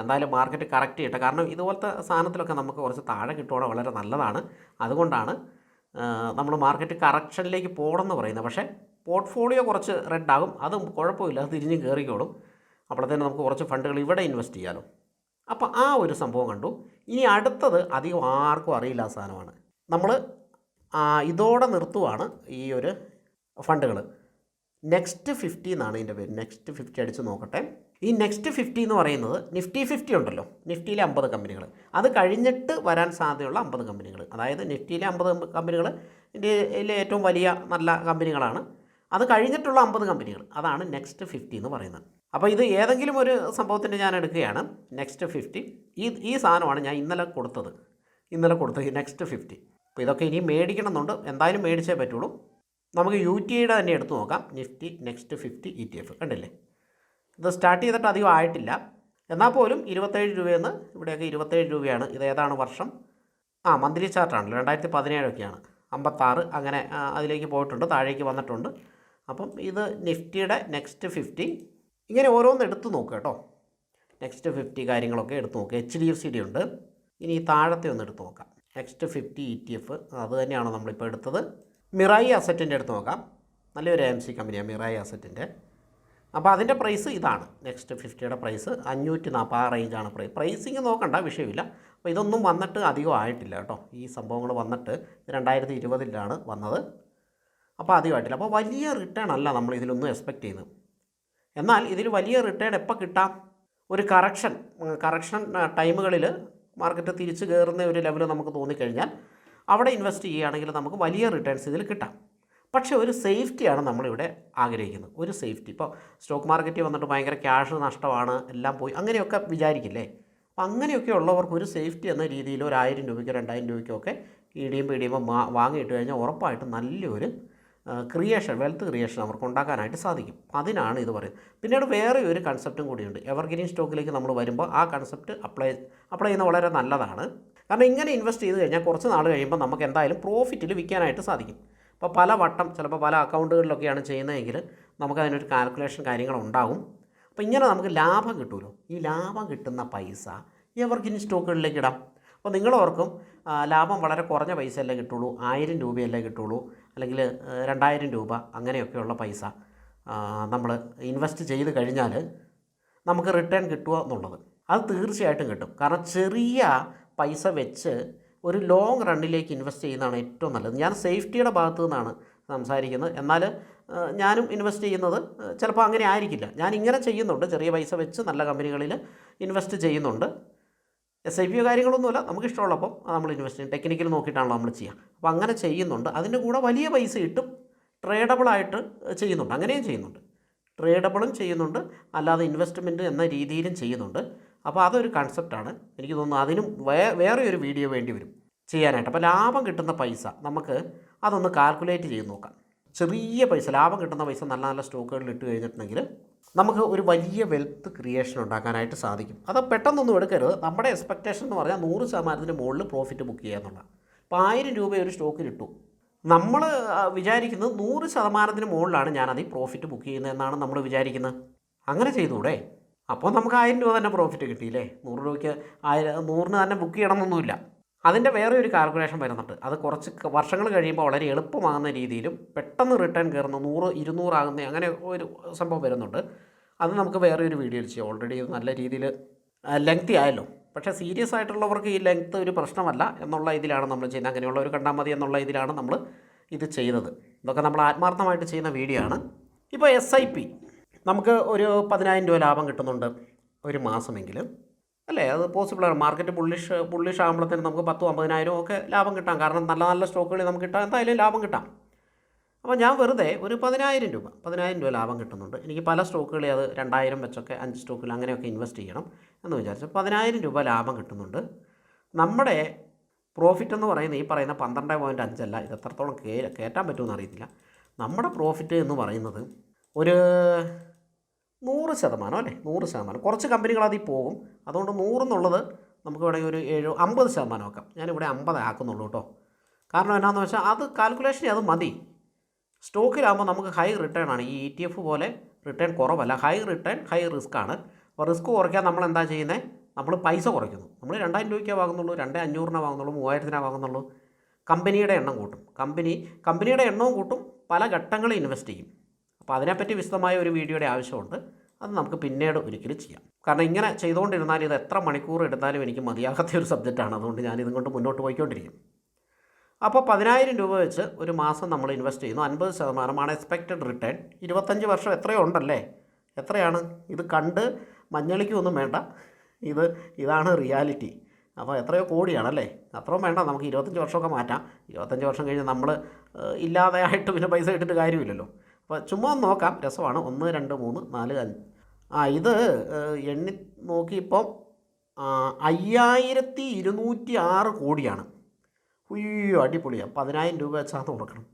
എന്തായാലും മാർക്കറ്റ് കറക്റ്റ് ചെയ്യട്ടെ. കാരണം ഇതുപോലത്തെ സാധനത്തിലൊക്കെ നമുക്ക് കുറച്ച് താഴെ കിട്ടുവാണെങ്കിൽ വളരെ നല്ലതാണ്. അതുകൊണ്ടാണ് നമ്മൾ മാർക്കറ്റ് കറക്ഷനിലേക്ക് പോകണമെന്ന് പറയുന്നത്. പക്ഷേ പോർട്ട്ഫോളിയോ കുറച്ച് റെഡ് ആകും, അതും കുഴപ്പമില്ല, അത് തിരിഞ്ഞ് കയറിക്കോളും. അപ്പോഴത്തേനും നമുക്ക് കുറച്ച് ഫണ്ടുകൾ ഇവിടെ ഇൻവെസ്റ്റ് ചെയ്യാമല്ലോ. അപ്പോൾ ആ ഒരു സംഭവം കണ്ടു. ഇനി അടുത്തത് അധികം ആർക്കും അറിയില്ല സാധനമാണ്. നമ്മൾ ഇതോടെ നിർത്തുവാണ് ഈ ഒരു ഫണ്ടുകൾ. നെക്സ്റ്റ് 50 എന്നാണ് ഇതിൻ്റെ പേര്. നെക്സ്റ്റ് 50 അടിച്ച് നോക്കട്ടെ. ഈ നെക്സ്റ്റ് 50 എന്ന് പറയുന്നത് നിഫ്റ്റി 50 ഉണ്ടല്ലോ, നിഫ്റ്റിയിലെ 50 കമ്പനികൾ, അത് കഴിഞ്ഞിട്ട് വരാൻ സാധ്യതയുള്ള 50 കമ്പനികൾ. അതായത് നിഫ്റ്റിയിലെ 50 കമ്പനികൾ ഇന്ത്യയിലെ ഏറ്റവും വലിയ നല്ല കമ്പനികളാണ്. അത് കഴിഞ്ഞിട്ടുള്ള 50 കമ്പനികൾ, അതാണ് നെക്സ്റ്റ് 50 എന്ന് പറയുന്നത്. അപ്പോൾ ഇത് ഏതെങ്കിലും ഒരു സംഭവത്തിൻ്റെ ഞാൻ എടുക്കുകയാണ്. നെക്സ്റ്റ് 50 ഈ സാധനമാണ് ഞാൻ ഇന്നലെ കൊടുത്തത് ഈ നെക്സ്റ്റ് 50. അപ്പോൾ ഇതൊക്കെ ഇനി മേടിക്കണം എന്നുണ്ട്, എന്തായാലും മേടിച്ചേ പറ്റുള്ളൂ. നമുക്ക് UTIയുടെ തന്നെ എടുത്ത് നോക്കാം. നിഫ്റ്റി നെക്സ്റ്റ് 50 ETF കണ്ടില്ലേ, ഇത് സ്റ്റാർട്ട് ചെയ്തിട്ട് അധികം ആയിട്ടില്ല. എന്നാൽ പോലും 27 രൂപയെന്ന് ഇവിടെയൊക്കെ 27 രൂപയാണ്. ഇതേതാണ് വർഷം? മന്ത്ലി ചാർട്ടാണല്ലോ, 2017 56 അങ്ങനെ അതിലേക്ക് പോയിട്ടുണ്ട്, താഴേക്ക് വന്നിട്ടുണ്ട്. അപ്പം ഇത് നിഫ്റ്റിയുടെ നെക്സ്റ്റ് 50 ഇങ്ങനെ ഓരോന്ന് എടുത്ത് നോക്കുക കേട്ടോ. നെക്സ്റ്റ് 50 കാര്യങ്ങളൊക്കെ എടുത്ത് നോക്കുക. HDFCയുടെ ഉണ്ട്. ഇനി ഈ താഴത്തെ ഒന്ന് എടുത്ത് നോക്കാം. നെക്സ്റ്റ് 50 ETF അത് തന്നെയാണ് നമ്മളിപ്പോൾ എടുത്തത്. മിറായി അസറ്റിൻ്റെ എടുത്ത് നോക്കാം. നല്ലൊരു AMC കമ്പനിയാണ് മിറായി അസറ്റിൻ്റെ. അപ്പോൾ അതിൻ്റെ പ്രൈസ് ഇതാണ്. നെക്സ്റ്റ് 50യുടെ പ്രൈസ് 540 ആ റേഞ്ചാണ് പ്രൈസിങ് നോക്കണ്ട, വിഷയമില്ല. അപ്പോൾ ഇതൊന്നും വന്നിട്ട് അധികം ആയിട്ടില്ല കേട്ടോ. ഈ സംഭവങ്ങൾ വന്നിട്ട് 2020 വന്നത്. അപ്പോൾ അധികമായിട്ടില്ല. അപ്പോൾ വലിയ റിട്ടേൺ അല്ല നമ്മൾ ഇതിലൊന്നും എക്സ്പെക്റ്റ് ചെയ്യുന്നത്. എന്നാൽ ഇതിൽ വലിയ റിട്ടേൺ എപ്പോൾ കിട്ടാം? ഒരു കറക്ഷൻ ടൈമുകളിൽ മാർക്കറ്റ് തിരിച്ച് കയറുന്ന ഒരു ലെവൽ നമുക്ക് തോന്നിക്കഴിഞ്ഞാൽ അവിടെ ഇൻവെസ്റ്റ് ചെയ്യുകയാണെങ്കിൽ നമുക്ക് വലിയ റിട്ടേൺസ് ഇതിൽ കിട്ടാം. പക്ഷേ ഒരു സേഫ്റ്റിയാണ് നമ്മളിവിടെ ആഗ്രഹിക്കുന്നത്. ഒരു സേഫ്റ്റി. ഇപ്പോൾ സ്റ്റോക്ക് മാർക്കറ്റിൽ വന്നിട്ട് ഭയങ്കര ക്യാഷ് നഷ്ടമാണ്, എല്ലാം പോയി, അങ്ങനെയൊക്കെ വിചാരിക്കില്ലേ? അപ്പം അങ്ങനെയൊക്കെ ഉള്ളവർക്ക് ഒരു സേഫ്റ്റി എന്ന രീതിയിൽ ഒരു 1000 രൂപയ്ക്കോ 2000 രൂപയ്ക്കോ ഒക്കെ ഇടിയുമ്പോൾ വാങ്ങിയിട്ട് കഴിഞ്ഞാൽ ഉറപ്പായിട്ടും നല്ലൊരു വെൽത്ത് ക്രിയേഷൻ അവർക്ക് ഉണ്ടാക്കാനായിട്ട് സാധിക്കും. അതിനാണ് ഇത് പറയുന്നത്. പിന്നീട് വേറെ ഒരു കൺസെപ്റ്റും കൂടിയുണ്ട്. എവർഗ്രീൻ സ്റ്റോക്കിലേക്ക് നമ്മൾ വരുമ്പോൾ ആ കൺസെപ്റ്റ് അപ്ലൈ ചെയ്യുന്നത് വളരെ നല്ലതാണ്. കാരണം ഇങ്ങനെ ഇൻവെസ്റ്റ് ചെയ്ത് കഴിഞ്ഞാൽ കുറച്ച് നാൾ കഴിയുമ്പോൾ നമുക്ക് എന്തായാലും പ്രോഫിറ്റിൽ വിൽക്കാനായിട്ട് സാധിക്കും. അപ്പോൾ പല വട്ടം ചിലപ്പോൾ പല അക്കൗണ്ടുകളിലൊക്കെയാണ് ചെയ്യുന്നതെങ്കിൽ നമുക്കതിനൊരു കാൽക്കുലേഷൻ കാര്യങ്ങളുണ്ടാകും. അപ്പോൾ ഇങ്ങനെ നമുക്ക് ലാഭം കിട്ടുമല്ലോ. ഈ ലാഭം കിട്ടുന്ന പൈസ എവർഗ്രീൻ സ്റ്റോക്കുകളിലേക്ക് ഇടാം. അപ്പോൾ നിങ്ങളോർക്കും ലാഭം വളരെ കുറഞ്ഞ പൈസയല്ലേ കിട്ടുള്ളൂ, 1000 രൂപയല്ലേ കിട്ടുള്ളൂ, അല്ലെങ്കിൽ 2000 രൂപ അങ്ങനെയൊക്കെയുള്ള പൈസ നമ്മൾ ഇൻവെസ്റ്റ് ചെയ്ത് കഴിഞ്ഞാൽ നമുക്ക് റിട്ടേൺ കിട്ടുക എന്നുള്ളത്. അത് തീർച്ചയായിട്ടും കിട്ടും. കാരണം ചെറിയ പൈസ വെച്ച് ഒരു ലോങ് റണ്ണിലേക്ക് ഇൻവെസ്റ്റ് ചെയ്യുന്നതാണ് ഏറ്റവും നല്ലത്. ഞാൻ സേഫ്റ്റിയുടെ ഭാഗത്തു നിന്നാണ് സംസാരിക്കുന്നത്. എന്നാൽ ഞാനും ഇൻവെസ്റ്റ് ചെയ്യുന്നത് ചിലപ്പോൾ അങ്ങനെ ആയിരിക്കില്ല. ഞാൻ ഇങ്ങനെ ചെയ്യുന്നുണ്ട്, ചെറിയ പൈസ വെച്ച് നല്ല കമ്പനികളിൽ ഇൻവെസ്റ്റ് ചെയ്യുന്നുണ്ട്. SIP കാര്യങ്ങളൊന്നുമില്ല, നമുക്ക് ഇഷ്ടമുള്ളപ്പം നമ്മൾ ഇൻവെസ്റ്റ് ചെയ്യും. ടെക്നിക്കൽ നോക്കിയിട്ടാണല്ലോ നമ്മൾ ചെയ്യുക. അപ്പോൾ അങ്ങനെ ചെയ്യുന്നുണ്ട്. അതിൻ്റെ കൂടെ വലിയ പൈസ ഇട്ടും ട്രേഡബിളായിട്ട് ചെയ്യുന്നുണ്ട്. അങ്ങനെയും ചെയ്യുന്നുണ്ട്. ട്രേഡബിളും ചെയ്യുന്നുണ്ട്, അല്ലാതെ ഇൻവെസ്റ്റ്മെൻറ്റ് എന്ന രീതിയിലും ചെയ്യുന്നുണ്ട്. അപ്പോൾ അതൊരു കൺസെപ്റ്റാണ്. എനിക്ക് തോന്നുന്നു അതിനും വേറെ ഒരു വീഡിയോ വേണ്ടി വരും ചെയ്യാനായിട്ട്. അപ്പോൾ ലാഭം കിട്ടുന്ന പൈസ നമുക്ക് അതൊന്ന് കാൽക്കുലേറ്റ് ചെയ്ത് നോക്കാം. ചെറിയ പൈസ, ലാഭം കിട്ടുന്ന പൈസ നല്ല നല്ല സ്റ്റോക്കുകളിൽ ഇട്ട് കഴിഞ്ഞിട്ടുണ്ടെങ്കിൽ നമുക്ക് ഒരു വലിയ വെൽത്ത് ക്രിയേഷൻ ഉണ്ടാക്കാനായിട്ട് സാധിക്കും. അത് പെട്ടെന്നൊന്നും എടുക്കരുത്. നമ്മുടെ എക്സ്പെക്റ്റേഷൻ എന്ന് പറഞ്ഞാൽ 100% മുകളിൽ പ്രോഫിറ്റ് ബുക്ക് ചെയ്യുക എന്നുള്ളതാണ്. ഇപ്പോൾ 1000 രൂപ ഒരു സ്റ്റോക്കിലിട്ടു, നമ്മൾ വിചാരിക്കുന്നത് 100% മുകളിലാണ് ഞാനത് പ്രോഫിറ്റ് ബുക്ക് ചെയ്യുന്നത് എന്നാണ് നമ്മൾ വിചാരിക്കുന്നത്. അങ്ങനെ ചെയ്തുകൂടെ? അപ്പോൾ നമുക്ക് 1000 രൂപ തന്നെ പ്രോഫിറ്റ് കിട്ടിയില്ലേ? 100 രൂപയ്ക്ക് 100ന് തന്നെ ബുക്ക് ചെയ്യണമെന്നൊന്നുമില്ല. അതിൻ്റെ വേറെ ഒരു കാൽക്കുലേഷൻ വരുന്നുണ്ട്. അത് കുറച്ച് വർഷങ്ങൾ കഴിയുമ്പോൾ വളരെ എളുപ്പമാകുന്ന രീതിയിലും പെട്ടെന്ന് റിട്ടേൺ കയറുന്ന 100, 200 ആകുന്ന അങ്ങനെ ഒരു സംഭവം വരുന്നുണ്ട്. അത് നമുക്ക് വേറെ ഒരു വീഡിയോയിൽ ചെയ്യാം. ഓൾറെഡി നല്ല രീതിയിൽ ലെങ്തി ആയല്ലോ. പക്ഷേ സീരിയസ് ആയിട്ടുള്ളവർക്ക് ഈ ലെങ്ത്ത് ഒരു പ്രശ്നമല്ല എന്നുള്ള ഇതിലാണ് നമ്മൾ ചെയ്യുന്നത്. അങ്ങനെയുള്ളവർ കണ്ടാൽ മതി എന്നുള്ള ഇതിലാണ് നമ്മൾ ഇത് ചെയ്തത്. ഇതൊക്കെ നമ്മൾ ആത്മാർത്ഥമായിട്ട് ചെയ്യുന്ന വീഡിയോ ആണ്. ഇപ്പോൾ SIP നമുക്ക് ഒരു 10,000 രൂപ ലാഭം കിട്ടുന്നുണ്ട് ഒരു മാസമെങ്കിലും, അല്ലേ? അത് പോസിബിളാണ്. മാർക്കറ്റ് ബുള്ളിഷ് ആകുമ്പോഴത്തേന് നമുക്ക് 10,000-50,000 ഒക്കെ ലാഭം കിട്ടാം. കാരണം നല്ല നല്ല സ്റ്റോക്കുകളിൽ നമുക്ക് കിട്ടാം, എന്തായാലും ലാഭം കിട്ടാം. അപ്പോൾ ഞാൻ വെറുതെ ഒരു 10,000 രൂപ ലാഭം കിട്ടുന്നുണ്ട്. എനിക്ക് പല സ്റ്റോക്കുകളിൽ അത് 2000 വെച്ചൊക്കെ 5 സ്റ്റോക്കിൽ അങ്ങനെയൊക്കെ ഇൻവെസ്റ്റ് ചെയ്യണം എന്ന് വിചാരിച്ചു. 10,000 രൂപ ലാഭം കിട്ടുന്നുണ്ട്. നമ്മുടെ പ്രോഫിറ്റ് എന്ന് പറയുന്നത് ഈ പറയുന്ന 12.5 അല്ല. ഇത് എത്രത്തോളം കയറ്റാൻ പറ്റുമെന്ന് അറിയത്തില്ല. നമ്മുടെ പ്രോഫിറ്റ് എന്ന് പറയുന്നത് ഒരു 100% അല്ലേ? 100%. കുറച്ച് കമ്പനികൾ അതിൽ പോകും. അതുകൊണ്ട് 100 എന്നുള്ളത് നമുക്ക് ഇവിടെ ഒരു 50% ആക്കാം. ഞാനിവിടെ 50 ആക്കുന്നുള്ളൂ കേട്ടോ. കാരണം എന്നാന്ന് വെച്ചാൽ അത് കാൽക്കുലേഷന് അത് മതി. സ്റ്റോക്കിലാകുമ്പോൾ നമുക്ക് ഹൈ റിട്ടേൺ ആണ്. ഈ ETF പോലെ റിട്ടേൺ കുറവല്ല. ഹൈ റിട്ടേൺ, ഹൈ റിസ്ക് ആണ്. അപ്പോൾ റിസ്ക് കുറയ്ക്കാൻ നമ്മൾ എന്താ ചെയ്യുന്നത്? നമ്മൾ പൈസ കുറയ്ക്കുന്നു. നമ്മൾ 2000 രൂപയ്ക്കേ വാങ്ങുന്നുള്ളൂ, 2500 വാങ്ങുന്നുള്ളൂ, 3000 വാങ്ങുന്നുള്ളൂ. കമ്പനിയുടെ എണ്ണം കൂട്ടും. കമ്പനിയുടെ എണ്ണവും കൂട്ടും. പല ഘട്ടങ്ങളിൽ ഇൻവെസ്റ്റ് ചെയ്യും. അപ്പോൾ അതിനെപ്പറ്റി വിശദമായ ഒരു വീഡിയോയുടെ ആവശ്യമുണ്ട്. അത് നമുക്ക് പിന്നീട് ഒരിക്കലും ചെയ്യാം. കാരണം ഇങ്ങനെ ചെയ്തുകൊണ്ടിരുന്നാൽ ഇത് എത്ര മണിക്കൂർ എടുത്താലും എനിക്ക് മതിയാകാത്ത ഒരു സബ്ജക്റ്റാണ്. അതുകൊണ്ട് ഞാനിതും കൊണ്ട് മുന്നോട്ട് പോയിക്കൊണ്ടിരിക്കും. അപ്പോൾ 10,000 രൂപ വെച്ച് ഒരു മാസം നമ്മൾ ഇൻവെസ്റ്റ് ചെയ്യുന്നു. 50% എക്സ്പെക്റ്റഡ് റിട്ടേൺ. 25 വർഷം എത്രയോ ഉണ്ടല്ലേ? എത്രയാണ്? ഇത് കണ്ട് മഞ്ഞളിക്കൊന്നും വേണ്ട. ഇതാണ് റിയാലിറ്റി. അപ്പോൾ എത്രയോ കോടിയാണല്ലേ? അത്രയും വേണ്ട. നമുക്ക് 25 വർഷമൊക്കെ മാറ്റാം. 25 വർഷം കഴിഞ്ഞ് നമ്മൾ ഇല്ലാതെ ആയിട്ട് പിന്നെ പൈസ ഇട്ടിട്ട് കാര്യമില്ലല്ലോ. അപ്പോൾ ചുമ്മാ ഒന്ന് നോക്കാം, രസമാണ്. 1, 2, 3, 4, 5 ഇത് എണ്ണി നോക്കിയപ്പോൾ 5206 കോടിയാണ്. ഉയ്യോ, അടിപൊളിയാണ്. 10,000 രൂപ വെച്ചാൽ കൊടുക്കണം.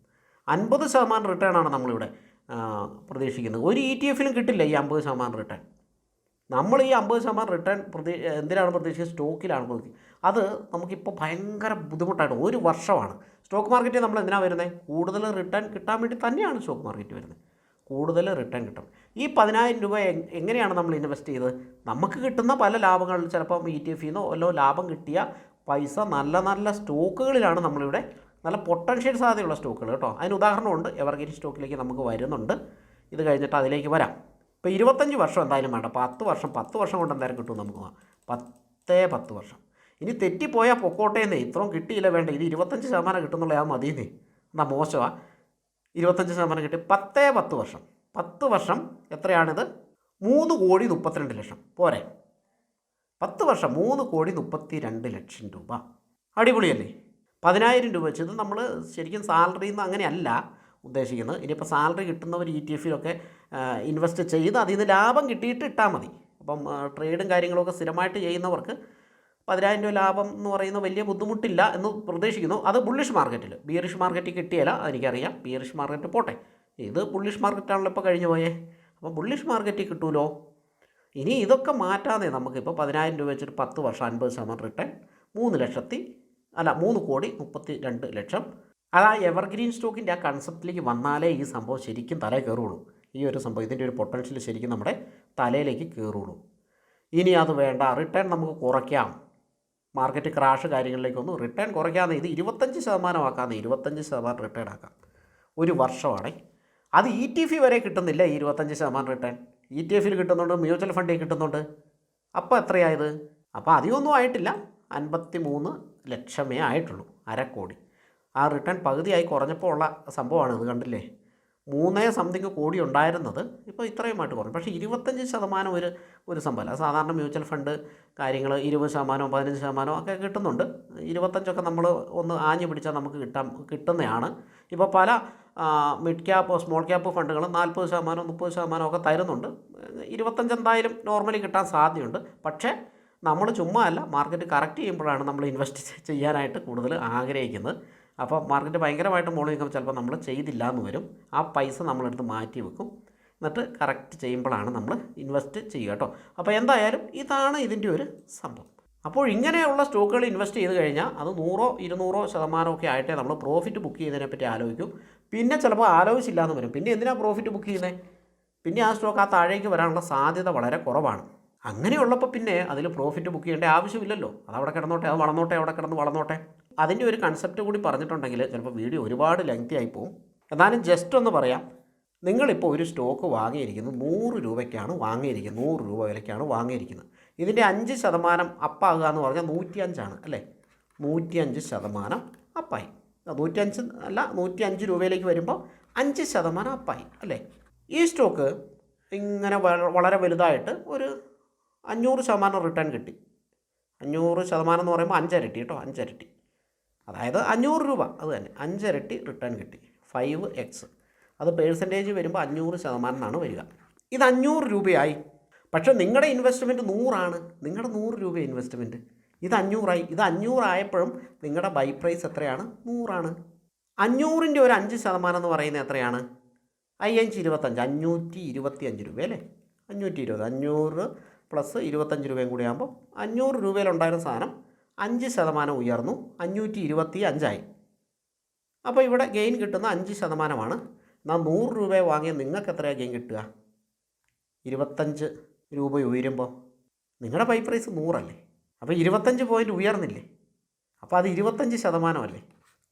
50% റിട്ടേണാണ് നമ്മളിവിടെ പ്രതീക്ഷിക്കുന്നത്. ഒരു ETF-ലും കിട്ടില്ല ഈ 50% റിട്ടേൺ. നമ്മൾ ഈ 50% റിട്ടേൺ എന്തിനാണ് പ്രതീക്ഷിക്കുന്നത്? സ്റ്റോക്കിലാണ് പ്രതീക്ഷിക്കുന്നത്. അത് നമുക്കിപ്പോൾ ഭയങ്കര ബുദ്ധിമുട്ടായിട്ട് ഒരു വർഷമാണ്. സ്റ്റോക്ക് മാർക്കറ്റിൽ നമ്മൾ എന്തിനാണ് വരുന്നത്? കൂടുതൽ റിട്ടേൺ കിട്ടാൻ വേണ്ടി തന്നെയാണ് സ്റ്റോക്ക് മാർക്കറ്റ് വരുന്നത്. കൂടുതൽ റിട്ടേൺ കിട്ടും. ഈ 10,000 രൂപ എങ്ങനെയാണ് നമ്മൾ ഇൻവെസ്റ്റ് ചെയ്തത്? നമുക്ക് കിട്ടുന്ന പല ലാഭങ്ങളിൽ ചിലപ്പം ETF-ൽ നിന്നോ വല്ലോ ലാഭം കിട്ടിയ പൈസ നല്ല നല്ല സ്റ്റോക്കുകളിലാണ് നമ്മളിവിടെ, നല്ല പൊട്ടൻഷ്യൽ സാധ്യതയുള്ള സ്റ്റോക്കുകൾ കേട്ടോ. അതിന് ഉദാഹരണമുണ്ട്. എവർഗ്രീൻ സ്റ്റോക്കിലേക്ക് നമുക്ക് വരുന്നുണ്ട്. ഇത് കഴിഞ്ഞിട്ട് അതിലേക്ക് വരാം. ഇപ്പോൾ 25 വർഷം എന്തായാലും വേണ്ട, 10 വർഷം കൊണ്ട് എന്തായാലും കിട്ടും നമുക്ക്. 10 വർഷം. ഇനി തെറ്റിപ്പോയാൽ പൊക്കോട്ടേന്നേ, ഇത്രയും കിട്ടിയില്ല വേണ്ട, ഇത് 25% കിട്ടുന്നുള്ള ആ മതിയെന്നേ, എന്നാ മോശമാണ്. 25% കിട്ടി. 10 വർഷം. 10 വർഷം എത്രയാണിത്? 3,32,00,000 പോരെ? 10 വർഷം 3,32,00,000 രൂപ. അടിപൊളിയല്ലേ? 10,000 രൂപ വെച്ച് ഇത് നമ്മൾ ശരിക്കും സാലറിയിൽ നിന്ന് അങ്ങനെയല്ല ഉദ്ദേശിക്കുന്നത്. ഇനിയിപ്പോൾ സാലറി കിട്ടുന്നവർ ETF-ലൊക്കെ ഇൻവെസ്റ്റ് ചെയ്ത് അതിൽ നിന്ന് ലാഭം കിട്ടിയിട്ട് ഇട്ടാൽ മതി. അപ്പം ട്രേഡും കാര്യങ്ങളൊക്കെ സ്ഥിരമായിട്ട് ചെയ്യുന്നവർക്ക് 10,000 രൂപ ലാഭം എന്ന് പറയുന്നത് വലിയ ബുദ്ധിമുട്ടില്ല എന്ന് പ്രതീക്ഷിക്കുന്നു. അത് ബുള്ളിഷ് മാർക്കറ്റിൽ. ബിയറിഷ് മാർക്കറ്റിൽ കിട്ടിയല്ല, അതെനിക്കറിയാം. ബിയറിഷ് മാർക്കറ്റ് പോട്ടെ, ഇത് ബുള്ളിഷ് മാർക്കറ്റാണല്ലോ ഇപ്പോൾ കഴിഞ്ഞു പോയേ. അപ്പോൾ ബുള്ളിഷ് മാർക്കറ്റിൽ കിട്ടുമല്ലോ. ഇനി ഇതൊക്കെ മാറ്റാതെ നമുക്കിപ്പോൾ 10,000 രൂപ വെച്ചിട്ട് 10 വർഷം 50% റിട്ടേൺ 3,32,00,000. അത് ആ എവർഗ്രീൻ സ്റ്റോക്കിൻ്റെ ആ കൺസെപ്റ്റിലേക്ക് വന്നാലേ ഈ സംഭവം ശരിക്കും തലയിൽ കയറുള്ളൂ. ഈ ഒരു സംഭവം, ഇതിൻ്റെ ഒരു പൊട്ടൻഷ്യൽ ശരിക്കും നമ്മുടെ തലയിലേക്ക് കയറുള്ളൂ. ഇനി അത് വേണ്ട, റിട്ടേൺ നമുക്ക് കുറയ്ക്കാം. മാർക്കറ്റ് ക്രാഷ് കാര്യങ്ങളിലേക്കൊന്നും റിട്ടേൺ കുറയ്ക്കാമെന്ന്, ഇത് 25% ആക്കാമെന്ന്, 25% റിട്ടേൺ ആക്കാം. ഒരു വർഷമാണേ. അത് ETF വരെ കിട്ടുന്നില്ല ഈ 25% റിട്ടേൺ. ETF-ൽ കിട്ടുന്നുണ്ട്, മ്യൂച്വൽ ഫണ്ടിൽ കിട്ടുന്നുണ്ട്. അപ്പോൾ എത്രയായത്? അപ്പോൾ അധികമൊന്നും ആയിട്ടില്ല, 53 ലക്ഷമേ ആയിട്ടുള്ളൂ, 1/2 കോടി. ആ റിട്ടേൺ പകുതിയായി കുറഞ്ഞപ്പോൾ ഉള്ള സംഭവമാണ് ഇത്. കണ്ടില്ലേ? 3 കോടി ഉണ്ടായിരുന്നത് ഇപ്പോൾ ഇത്രയുമായിട്ട് കുറഞ്ഞു. പക്ഷേ 25% ഒരു സംഭവമല്ല. സാധാരണ മ്യൂച്വൽ ഫണ്ട് കാര്യങ്ങൾ 20%, 15% ഒക്കെ കിട്ടുന്നുണ്ട്. 25% നമ്മൾ ഒന്ന് ആഞ്ഞു പിടിച്ചാൽ നമുക്ക് കിട്ടുന്നതാണ്. ഇപ്പോൾ പല മിഡ് ക്യാപ്പ് സ്മോൾ ക്യാപ്പ് ഫണ്ടുകൾ 40%, 30% ഒക്കെ തരുന്നുണ്ട്. 25 എന്തായാലും നോർമലി കിട്ടാൻ സാധ്യതയുണ്ട്. പക്ഷേ നമ്മൾ ചുമ്മാ അല്ല, മാർക്കറ്റ് കറക്റ്റ് ചെയ്യുമ്പോഴാണ് നമ്മൾ ഇൻവെസ്റ്റ് ചെയ്യാനായിട്ട് കൂടുതൽ ആഗ്രഹിക്കുന്നത്. അപ്പോൾ മാർക്കറ്റ് ഭയങ്കരമായിട്ട് മുകളിൽ നിൽക്കുമ്പോൾ ചിലപ്പോൾ നമ്മൾ ചെയ്തില്ല എന്ന് വരും. ആ പൈസ നമ്മളെടുത്ത് മാറ്റി വെക്കും. എന്നിട്ട് കറക്റ്റ് ചെയ്യുമ്പോഴാണ് നമ്മൾ ഇൻവെസ്റ്റ് ചെയ്യുക കേട്ടോ. അപ്പോൾ എന്തായാലും ഇതാണ് ഇതിൻ്റെ ഒരു സംഭവം. അപ്പോൾ ഇങ്ങനെയുള്ള സ്റ്റോക്കുകൾ ഇൻവെസ്റ്റ് ചെയ്ത് കഴിഞ്ഞാൽ അത് 100-200% ഒക്കെ ആയിട്ടേ നമ്മൾ പ്രോഫിറ്റ് ബുക്ക് ചെയ്യുന്നതിനെപ്പറ്റി ആലോചിക്കും. പിന്നെ ചിലപ്പോൾ ആലോചിച്ചില്ല എന്ന് വരും. പിന്നെ എന്തിനാണ് പ്രോഫിറ്റ് ബുക്ക് ചെയ്യുന്നത്? പിന്നെ ആ സ്റ്റോക്ക് ആ താഴേക്ക് വരാനുള്ള സാധ്യത വളരെ കുറവാണ്. അങ്ങനെയുള്ളപ്പോൾ പിന്നെ അതിൽ പ്രോഫിറ്റ് ബുക്ക് ചെയ്യേണ്ട ആവശ്യമില്ലല്ലോ. അതവിടെ കിടന്നോട്ടെ, അത് വളർന്നോട്ടെ, അവിടെ കിടന്ന് വളർന്നോട്ടെ. അതിൻ്റെ ഒരു കൺസെപ്റ്റ് കൂടി പറഞ്ഞിട്ടുണ്ടെങ്കിൽ ചിലപ്പോൾ വീഡിയോ ഒരുപാട് ലെങ്തി ആയി പോകും. എന്നാലും ജസ്റ്റ് ഒന്ന് പറയാം. നിങ്ങളിപ്പോൾ ഒരു സ്റ്റോക്ക് വാങ്ങിയിരിക്കുന്നത് 100 രൂപയ്ക്കാണ് വാങ്ങിയിരിക്കുന്നത്, 100 രൂപ വിലയ്ക്കാണ് വാങ്ങിയിരിക്കുന്നത്. ഇതിൻ്റെ 5% അപ്പാകുക എന്ന് പറഞ്ഞാൽ 105 അല്ലേ? 105% അപ്പായി. 105 അല്ല, 105 രൂപയിലേക്ക് വരുമ്പോൾ 5% അപ്പായി അല്ലേ? ഈ സ്റ്റോക്ക് ഇങ്ങനെ വളരെ വലുതായിട്ട് ഒരു 500% റിട്ടേൺ കിട്ടി. 500% എന്ന് പറയുമ്പോൾ 5 ഇരട്ടി കേട്ടോ, 5 ഇരട്ടി. അതായത് 500 രൂപ, അത് തന്നെ 5 ഇരട്ടി റിട്ടേൺ കിട്ടി. 5x. അത് പേഴ്സൻറ്റേജ് വരുമ്പോൾ 500% എന്നാണ് വരിക. ഇത് 500 രൂപയായി. പക്ഷേ നിങ്ങളുടെ ഇൻവെസ്റ്റ്മെൻറ്റ് 100 നിങ്ങളുടെ 100 രൂപ ഇൻവെസ്റ്റ്മെൻറ്റ്. ഇത് 500 ഇത് 500 ആയപ്പോഴും നിങ്ങളുടെ ബൈ പ്രൈസ് എത്രയാണ്? 100 500ൻ്റെ ഒരു 5% എന്ന് പറയുന്നത് എത്രയാണ്? 525 രൂപ അല്ലേ? 520. 500 പ്ലസ് 25 രൂപയും കൂടി ആകുമ്പോൾ 500 രൂപയിലുണ്ടായിരുന്ന സാധനം 5% ഉയർന്നു, 525 അപ്പോൾ ഇവിടെ ഗെയിൻ കിട്ടുന്ന 5%. എന്നാൽ 100 രൂപ വാങ്ങിയ നിങ്ങൾക്ക് എത്രയാണ് ഗെയിൻ കിട്ടുക? 25 രൂപ ഉയരുമ്പോൾ നിങ്ങളുടെ ബൈ പ്രൈസ് 100 അല്ലേ? അപ്പോൾ 25 പോയിൻറ്റ് ഉയർന്നില്ലേ? അപ്പോൾ അത് 25% അല്ലേ?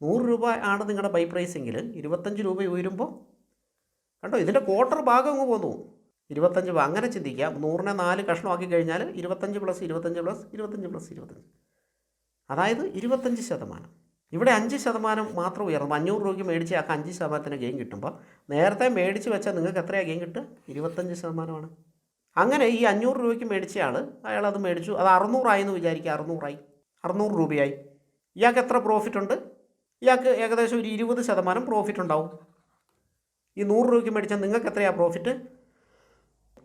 100 രൂപ ആണ് നിങ്ങളുടെ ബൈ പ്രൈസെങ്കിൽ 25 രൂപ ഉയരുമ്പോൾ കണ്ടോ, ഇതിൻ്റെ ക്വാർട്ടർ ഭാഗം അങ്ങ് പോന്നു. 25 അങ്ങനെ ചിന്തിക്കാം. 100നെ 4 കഷ്ണമാക്കി കഴിഞ്ഞാൽ 25 പ്ലസ് 25 പ്ലസ് 25 പ്ലസ് 25, അതായത് 25%. ഇവിടെ 5% മാത്രം ഉയർന്നു. 500 രൂപയ്ക്ക് മേടിച്ച് ആ 5% ഗെയിൻ കിട്ടുമ്പോൾ നേരത്തെ മേടിച്ച് വെച്ചാൽ നിങ്ങൾക്ക് എത്രയാണ് ഗെയിൻ കിട്ടുക? 25%. അങ്ങനെ ഈ 500 രൂപയ്ക്ക് മേടിച്ച അയാളത് മേടിച്ചു, അത് 600 എന്ന് വിചാരിക്കുക. 600 രൂപയായി. ഇയാൾക്ക് എത്ര പ്രോഫിറ്റ് ഉണ്ട്? ഇയാൾക്ക് ഏകദേശം ഒരു 20% പ്രോഫിറ്റ് ഉണ്ടാവും. ഈ 100 രൂപയ്ക്ക് മേടിച്ചാൽ നിങ്ങൾക്ക് എത്രയാണ് പ്രോഫിറ്റ്?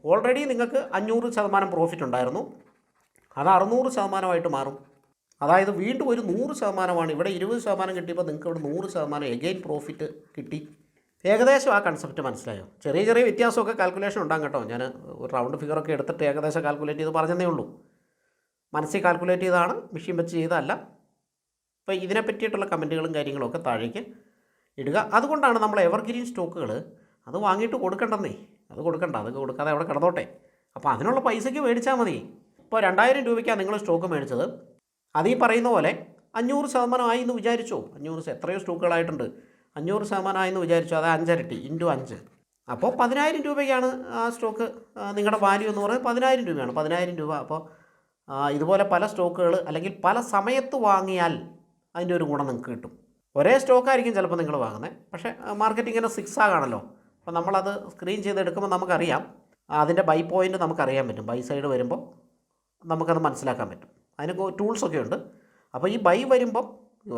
ഓൾറെഡി നിങ്ങൾക്ക് 500% പ്രോഫിറ്റ് ഉണ്ടായിരുന്നു, അത് 600% മാറും. അതായത് വീണ്ടും ഒരു 100%. ഇവിടെ 20% കിട്ടിയപ്പോൾ നിങ്ങൾക്ക് ഇവിടെ 100% എഗെയിൻ പ്രോഫിറ്റ് കിട്ടി. ഏകദേശം ആ കൺസെപ്റ്റ് മനസ്സിലായോ? ചെറിയ ചെറിയ വ്യത്യാസമൊക്കെ കാൽക്കുലേഷൻ ഉണ്ടാകും കേട്ടോ. ഞാൻ ഒരു റൗണ്ട് ഫിഗറൊക്കെ എടുത്തിട്ട് ഏകദേശം കാൽക്കുലേറ്റ് ചെയ്ത് പറഞ്ഞതേ ഉള്ളൂ. മനസ്സിൽ കാൽക്കുലേറ്റ് ചെയ്താണ്, മെഷീൻ വെച്ച് ചെയ്തതല്ല. അപ്പോൾ ഇതിനെ പറ്റിയിട്ടുള്ള കമൻറ്റുകളും കാര്യങ്ങളും ഒക്കെ താഴേക്ക് ഇടുക. അതുകൊണ്ടാണ് നമ്മൾ എവർഗ്രീൻ സ്റ്റോക്കുകൾ അത് വാങ്ങിയിട്ട് കൊടുക്കണ്ടെന്നേ. അത് കൊടുക്കാതെ അവിടെ കിടന്നോട്ടെ. അപ്പോൾ അതിനുള്ള പൈസയ്ക്ക് മേടിച്ചാൽ മതി. ഇപ്പോൾ 2000 രൂപയ്ക്കാണ് നിങ്ങൾ സ്റ്റോക്ക് മേടിച്ചത്. അത് ഈ പറയുന്ന പോലെ 500% ആയി എന്ന് വിചാരിച്ചോ. 500 എത്രയോ സ്റ്റോക്കുകളായിട്ടുണ്ട്. 500% ആയെന്ന് വിചാരിച്ചോ. അത് 5 ഇരട്ടി ഇൻറ്റു 5. അപ്പോൾ 10000 രൂപയ്ക്കാണ് ആ സ്റ്റോക്ക്. നിങ്ങളുടെ വാല്യൂ എന്ന് പറയുന്നത് 10000 രൂപയാണ്. 10000 രൂപ. അപ്പോൾ ഇതുപോലെ പല സ്റ്റോക്കുകൾ അല്ലെങ്കിൽ പല സമയത്ത് വാങ്ങിയാൽ അതിൻ്റെ ഒരു ഗുണം നിങ്ങൾക്ക് കിട്ടും. ഒരേ സ്റ്റോക്കായിരിക്കും ചിലപ്പോൾ നിങ്ങൾ വാങ്ങുന്നത്, പക്ഷേ മാർക്കറ്റ് ഇങ്ങനെ സിക്സാകാണല്ലോ. അപ്പോൾ നമ്മളത് സ്ക്രീൻ ചെയ്തെടുക്കുമ്പോൾ നമുക്കറിയാം, അതിൻ്റെ ബൈ പോയിൻ്റ് നമുക്കറിയാൻ പറ്റും. ബൈ സൈഡ് വരുമ്പോൾ നമുക്കത് മനസ്സിലാക്കാൻ പറ്റും. അതിന് ടൂൾസൊക്കെ ഉണ്ട്. അപ്പോൾ ഈ ബൈ വരുമ്പം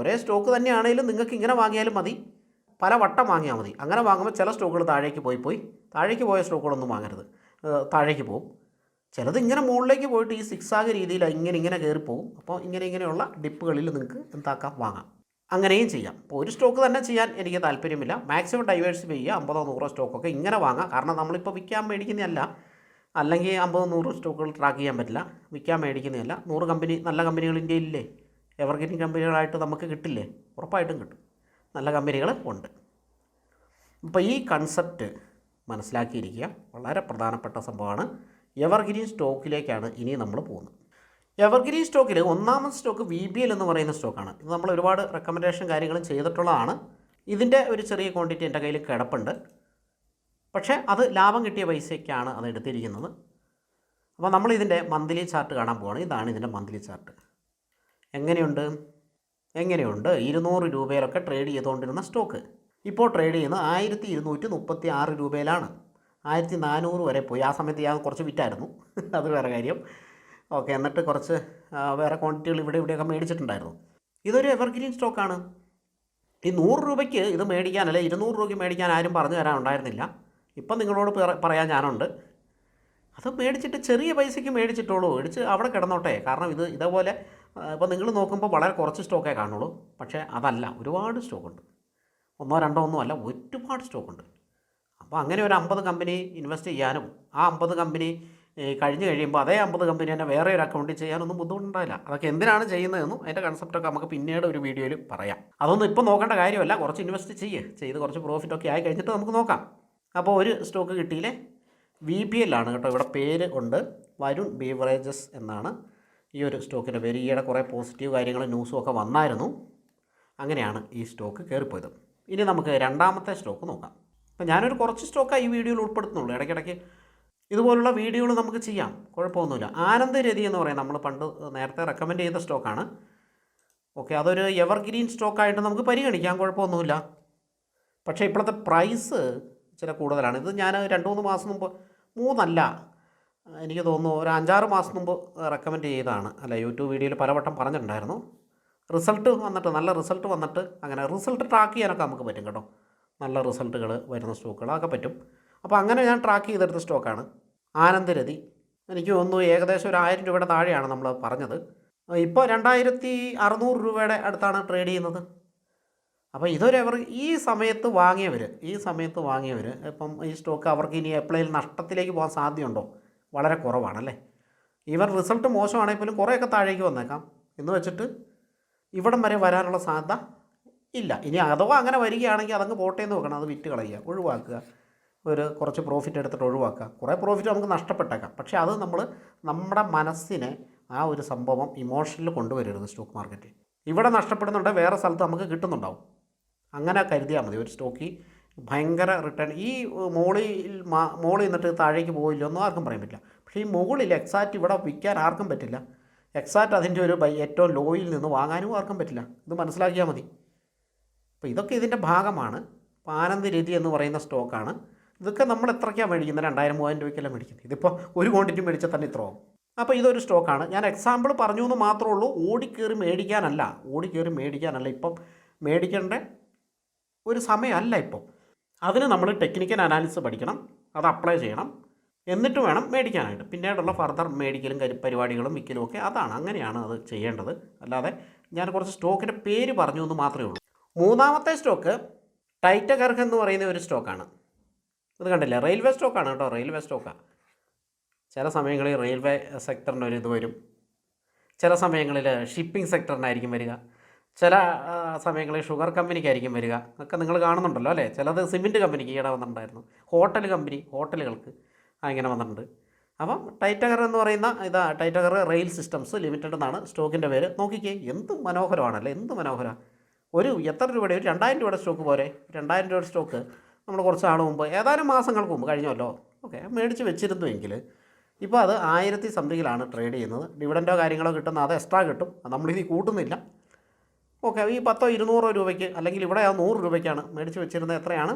ഒരേ സ്റ്റോക്ക് തന്നെയാണെങ്കിലും നിങ്ങൾക്ക് ഇങ്ങനെ വാങ്ങിയാലും മതി, പല വട്ടം വാങ്ങിയാൽ മതി. അങ്ങനെ വാങ്ങുമ്പോൾ ചില സ്റ്റോക്കുകൾ താഴേക്ക് പോയ സ്റ്റോക്കുകളൊന്നും വാങ്ങരുത്, താഴേക്ക് പോകും. ചിലത് ഇങ്ങനെ മുകളിലേക്ക് പോയിട്ട് ഈ സിക്സാഗ് രീതിയിൽ ഇങ്ങനെ കയറിപ്പോകും. അപ്പോൾ ഇങ്ങനെയുള്ള ഡിപ്പുകളിൽ നിങ്ങൾക്ക് എന്താക്കാം, വാങ്ങാം. അങ്ങനെയും ചെയ്യാം. അപ്പോൾ ഒരു സ്റ്റോക്ക് തന്നെ ചെയ്യാൻ എനിക്ക് താല്പര്യമില്ല. മാക്സിമം ഡൈവേഴ്സിഫൈ ചെയ്യുക. 50-100 സ്റ്റോക്കൊക്കെ ഇങ്ങനെ വാങ്ങാം. കാരണം നമ്മളിപ്പോൾ വിൽക്കാൻ മേടിക്കുന്നതല്ല. അല്ലെങ്കിൽ 50-100 സ്റ്റോക്കുകൾ ട്രാക്ക് ചെയ്യാൻ പറ്റില്ല. വിൽക്കാൻ മേടിക്കുന്നതല്ല. 100 കമ്പനി നല്ല കമ്പനികൾ ഇന്ത്യയിലില്ലേ? എവർഗ്രീൻ കമ്പനികളായിട്ട് നമുക്ക് കിട്ടില്ലേ? ഉറപ്പായിട്ടും കിട്ടും. നല്ല കമ്പനികൾ ഉണ്ട്. അപ്പോൾ ഈ കൺസെപ്റ്റ് മനസ്സിലാക്കിയിരിക്കുക. വളരെ പ്രധാനപ്പെട്ട സംഭവമാണ്. എവർഗ്രീൻ സ്റ്റോക്കിലേക്കാണ് ഇനി നമ്മൾ പോകുന്നത്. എവർഗ്രീൻ സ്റ്റോക്കിൽ ഒന്നാമത്തെ സ്റ്റോക്ക് VBL എന്ന് പറയുന്ന സ്റ്റോക്കാണ്. ഇത് നമ്മൾ ഒരുപാട് റെക്കമെൻഡേഷൻ കാര്യങ്ങളും ചെയ്തിട്ടുള്ളതാണ്. ഇതിൻ്റെ ഒരു ചെറിയ ക്വാണ്ടിറ്റി എൻ്റെ കയ്യിൽ കിടപ്പുണ്ട്. പക്ഷേ അത് ലാഭം കിട്ടിയ പൈസയ്ക്കാണ് അത് എടുത്തിരിക്കുന്നത്. അപ്പോൾ നമ്മളിതിൻ്റെ മന്ത്ലി ചാർട്ട് കാണാൻ പോവുകയാണ്. ഇതാണ് ഇതിൻ്റെ മന്ത്ലി ചാർട്ട്. എങ്ങനെയുണ്ട്? 200 രൂപയിലൊക്കെ ട്രേഡ് ചെയ്തുകൊണ്ടിരുന്ന സ്റ്റോക്ക് ഇപ്പോൾ ട്രേഡ് ചെയ്യുന്നത് 1236 രൂപയിലാണ്. 1400 വരെ പോയി. ആ സമയത്ത് ഞാൻ കുറച്ച് വിറ്റായിരുന്നു, അത് വേറെ കാര്യം. ഓക്കെ, എന്നിട്ട് കുറച്ച് വേറെ ക്വാണ്ടിറ്റികൾ ഇവിടെയൊക്കെ മേടിച്ചിട്ടുണ്ടായിരുന്നു. ഇതൊരു എവർഗ്രീൻ സ്റ്റോക്കാണ്. ഈ 100 രൂപയ്ക്ക് ഇത് മേടിക്കാൻ, അല്ലെ 200 രൂപയ്ക്ക് മേടിക്കാൻ ആരും പറഞ്ഞു തരാനുണ്ടായിരുന്നില്ല. ഇപ്പം നിങ്ങളോട് പറയാൻ ഞാനുണ്ട്. അത് മേടിച്ചിട്ട് ചെറിയ പൈസയ്ക്ക് മേടിച്ചിട്ടുള്ളൂ. അവിടെ കിടന്നോട്ടെ. കാരണം ഇതേപോലെ ഇപ്പോൾ നിങ്ങൾ നോക്കുമ്പോൾ വളരെ കുറച്ച് സ്റ്റോക്കേ കാണുള്ളൂ. പക്ഷേ അതല്ല, ഒരുപാട് സ്റ്റോക്കുണ്ട്. 1-2 ഒന്നുമല്ല, ഒരുപാട് സ്റ്റോക്കുണ്ട്. അപ്പോൾ അങ്ങനെ ഒരു 50 കമ്പനി ഇൻവെസ്റ്റ് ചെയ്യാനും ആ 50 കമ്പനി കഴിഞ്ഞ് കഴിയുമ്പോൾ അതേ 50 കമ്പനി തന്നെ വേറെ ഒരു അക്കൗണ്ടിൽ ചെയ്യാനൊന്നും ബുദ്ധിമുട്ടുണ്ടാവില്ല. അതൊക്കെ എന്തിനാണ് ചെയ്യുന്നതെന്നും അതിൻ്റെ കൺസെപ്റ്റൊക്കെ നമുക്ക് പിന്നീട് ഒരു വീഡിയോയിൽ പറയാം. അതൊന്നും ഇപ്പോൾ നോക്കേണ്ട കാര്യമല്ല. കുറച്ച് ഇൻവെസ്റ്റ് ചെയ്ത് കുറച്ച് പ്രോഫിറ്റൊക്കെ ആയി കഴിഞ്ഞിട്ട് നമുക്ക് നോക്കാം. അപ്പോൾ ഒരു സ്റ്റോക്ക് കിട്ടിയില്ലേ, VBL ആണ് കേട്ടോ. ഇവിടെ പേര് ഉണ്ട്, വരുൺ ബീവറേജസ് എന്നാണ് ഈ ഒരു സ്റ്റോക്കിൻ്റെ പേര്. ഈയിടെ കുറേ പോസിറ്റീവ് കാര്യങ്ങളും ന്യൂസും ഒക്കെ വന്നായിരുന്നു. അങ്ങനെയാണ് ഈ സ്റ്റോക്ക് കയറിപ്പോയത്. ഇനി നമുക്ക് രണ്ടാമത്തെ സ്റ്റോക്ക് നോക്കാം. അപ്പോൾ ഞാനൊരു കുറച്ച് സ്റ്റോക്കാണ് ഈ വീഡിയോയിൽ ഉൾപ്പെടുത്തുന്നുള്ളൂ. ഇടയ്ക്കിടയ്ക്ക് ഇതുപോലുള്ള വീഡിയോകൾ നമുക്ക് ചെയ്യാം, കുഴപ്പമൊന്നുമില്ല. ആനന്ദരതി എന്ന് പറയും, നമ്മൾ നേരത്തെ റെക്കമെൻഡ് ചെയ്ത സ്റ്റോക്കാണ്. ഓക്കെ, അതൊരു എവർഗ്രീൻ സ്റ്റോക്കായിട്ട് നമുക്ക് പരിഗണിക്കാം, കുഴപ്പമൊന്നുമില്ല. പക്ഷേ ഇപ്പോഴത്തെ പ്രൈസ് ചില കൂടുതലാണ്. ഇത് ഞാൻ 2-3 മാസം മുമ്പ്, 3 എനിക്ക് തോന്നുന്നു ഒരു 5-6 മാസം മുമ്പ് റെക്കമെൻഡ് ചെയ്തതാണ്. അല്ല, യൂട്യൂബ് വീഡിയോയിൽ പലവട്ടം പറഞ്ഞിട്ടുണ്ടായിരുന്നു. നല്ല റിസൾട്ട് വന്നിട്ട് അങ്ങനെ റിസൾട്ട് ട്രാക്ക് ചെയ്യാനൊക്കെ നമുക്ക് പറ്റും കേട്ടോ. നല്ല റിസൾട്ടുകൾ വരുന്ന സ്റ്റോക്കുകളൊക്കെ പറ്റും. അപ്പോൾ അങ്ങനെ ഞാൻ ട്രാക്ക് ചെയ്തെടുത്ത സ്റ്റോക്കാണ് ആനന്ദരതി. എനിക്ക് തോന്നുന്നു ഏകദേശം ഒരു 1000 രൂപയുടെ താഴെയാണ് നമ്മൾ പറഞ്ഞത്. ഇപ്പോൾ 2600 രൂപയുടെ അടുത്താണ് ട്രേഡ് ചെയ്യുന്നത്. അപ്പോൾ ഈ സമയത്ത് വാങ്ങിയവർ ഇപ്പം ഈ സ്റ്റോക്ക് അവർക്ക് ഇനി എപ്പോഴേലും നഷ്ടത്തിലേക്ക് പോകാൻ സാധ്യതയുണ്ടോ? വളരെ കുറവാണല്ലേ. ഇവർ റിസൾട്ട് മോശമാണെങ്കിൽ പോലും കുറേയൊക്കെ താഴേക്ക് വന്നേക്കാം. എന്ന് വെച്ചിട്ട് ഇവിടം വരെ വരാനുള്ള സാധ്യത ഇല്ല. ഇനി അഥവാ അങ്ങനെ വരികയാണെങ്കിൽ അതങ്ങ് പോട്ടേന്ന് വെക്കണം, അത് വിറ്റ് കളയുക, ഒഴിവാക്കുക. കുറച്ച് പ്രോഫിറ്റ് എടുത്തിട്ട് ഒഴിവാക്കുക. കുറേ പ്രോഫിറ്റ് നമുക്ക് നഷ്ടപ്പെട്ടേക്കാം. പക്ഷേ അത് നമ്മുടെ മനസ്സിനെ ആ ഒരു സംഭവം ഇമോഷനിൽ കൊണ്ടുവരരുത്. സ്റ്റോക്ക് മാർക്കറ്റ് ഇവിടെ നഷ്ടപ്പെടുന്നുണ്ടെങ്കിൽ വേറെ സ്ഥലത്ത് നമുക്ക് കിട്ടുന്നുണ്ടാവും. അങ്ങനെ കരുതിയാൽ മതി. ഒരു സ്റ്റോക്ക് ഭയങ്കര റിട്ടേൺ ഈ മോളിൽ നിന്നിട്ട് താഴേക്ക് പോയില്ല ഒന്നും ആർക്കും പറയാൻ പറ്റില്ല. പക്ഷേ ഈ മുകളിൽ എക്സാക്റ്റ് ഇവിടെ വിൽക്കാൻ ആർക്കും പറ്റില്ല. എക്സാക്റ്റ് അതിൻ്റെ ഒരു ഏറ്റവും ലോയിൽ നിന്ന് വാങ്ങാനും ആർക്കും പറ്റില്ല. ഇത് മനസ്സിലാക്കിയാൽ മതി. അപ്പോൾ ഇതൊക്കെ ഇതിൻ്റെ ഭാഗമാണ്. അപ്പോൾ ആനന്ദരതി എന്ന് പറയുന്ന സ്റ്റോക്കാണ്. ഇതൊക്കെ നമ്മൾ എത്രയ്ക്കാണ് മേടിക്കുന്നത്? 2000-3000 രൂപയ്ക്കെല്ലാം മേടിക്കുന്നത്. ഇതിപ്പോൾ ഒരു ക്വാണ്ടിറ്റി മേടിച്ചാൽ തന്നെ ഇത്ര ആവും. അപ്പോൾ ഇതൊരു സ്റ്റോക്കാണ്. ഞാൻ എക്സാമ്പിൾ പറഞ്ഞു എന്ന് മാത്രമേ ഉള്ളൂ. ഓടിക്കേറി മേടിക്കാനല്ല ഇപ്പം മേടിക്കേണ്ട ഒരു സമയമല്ല ഇപ്പം. അതിന് നമ്മൾ ടെക്നിക്കൽ അനാലിസിസ് പഠിക്കണം, അത് അപ്ലൈ ചെയ്യണം. എന്നിട്ട് വേണം മേടിക്കാനായിട്ട്. പിന്നീടുള്ള ഫർദർ മേടിക്കലും പരിപാടികളും വിൽക്കലും ഒക്കെ അതാണ്, അങ്ങനെയാണ് അത് ചെയ്യേണ്ടത്. അല്ലാതെ ഞാൻ കുറച്ച് സ്റ്റോക്കിൻ്റെ പേര് പറഞ്ഞു എന്ന് മാത്രമേ ഉള്ളൂ. മൂന്നാമത്തെ സ്റ്റോക്ക് ടൈറ്റഗർഹ് എന്ന് പറയുന്ന ഒരു സ്റ്റോക്കാണ്. ഇത് കണ്ടില്ലേ, റെയിൽവേ സ്റ്റോക്കാണ് കേട്ടോ, റെയിൽവേ സ്റ്റോക്കാണ്. ചില സമയങ്ങളിൽ റെയിൽവേ സെക്ടറിൻ്റെ ഒരു ഇത് വരും, ചില സമയങ്ങളിൽ ഷിപ്പിംഗ് സെക്ടറിനായിരിക്കും വരിക, ചില സമയങ്ങളിൽ ഷുഗർ കമ്പനിക്കായിരിക്കും വരിക. ഒക്കെ നിങ്ങൾ കാണുന്നുണ്ടല്ലോ അല്ലേ. ചിലത് സിമെൻറ്റ് കമ്പനിക്ക് ഈയിടെ വന്നിട്ടുണ്ടായിരുന്നു, ഹോട്ടലുകൾക്ക് അങ്ങനെ വന്നിട്ടുണ്ട്. അപ്പം ടൈറ്റഗർ എന്ന് പറയുന്ന ടൈറ്റഗർ റെയിൽ സിസ്റ്റംസ് ലിമിറ്റഡ് എന്നാണ് സ്റ്റോക്കിൻ്റെ പേര്. നോക്കിക്കേ, എന്ത് മനോഹരമാണല്ലേ, എന്ത് മനോഹരമാണ്. എത്ര രൂപയുടെ, ഒരു 2000 രൂപയുടെ സ്റ്റോക്ക് പോരെ. 2000 രൂപയുടെ സ്റ്റോക്ക് നമ്മൾ കുറച്ച് നാൾ മുമ്പ്, ഏതാനും മാസങ്ങൾക്ക് മുമ്പ്, കഴിഞ്ഞല്ലോ, ഓക്കെ, മേടിച്ച് വെച്ചിരുന്നുവെങ്കിൽ ഇപ്പോൾ അത് 1000 സംതിങ്ങിലാണ് ട്രേഡ് ചെയ്യുന്നത്. ഡിവിഡൻറ്റോ കാര്യങ്ങളോ കിട്ടുന്ന അത് എക്സ്ട്രാ കിട്ടും, നമ്മളിത് കൂട്ടുന്നില്ല. ഓക്കെ, ഈ 10-200 രൂപയ്ക്ക്, അല്ലെങ്കിൽ ഇവിടെ 100 രൂപയ്ക്കാണ് മേടിച്ച് വെച്ചിരുന്നത്. എത്രയാണ്?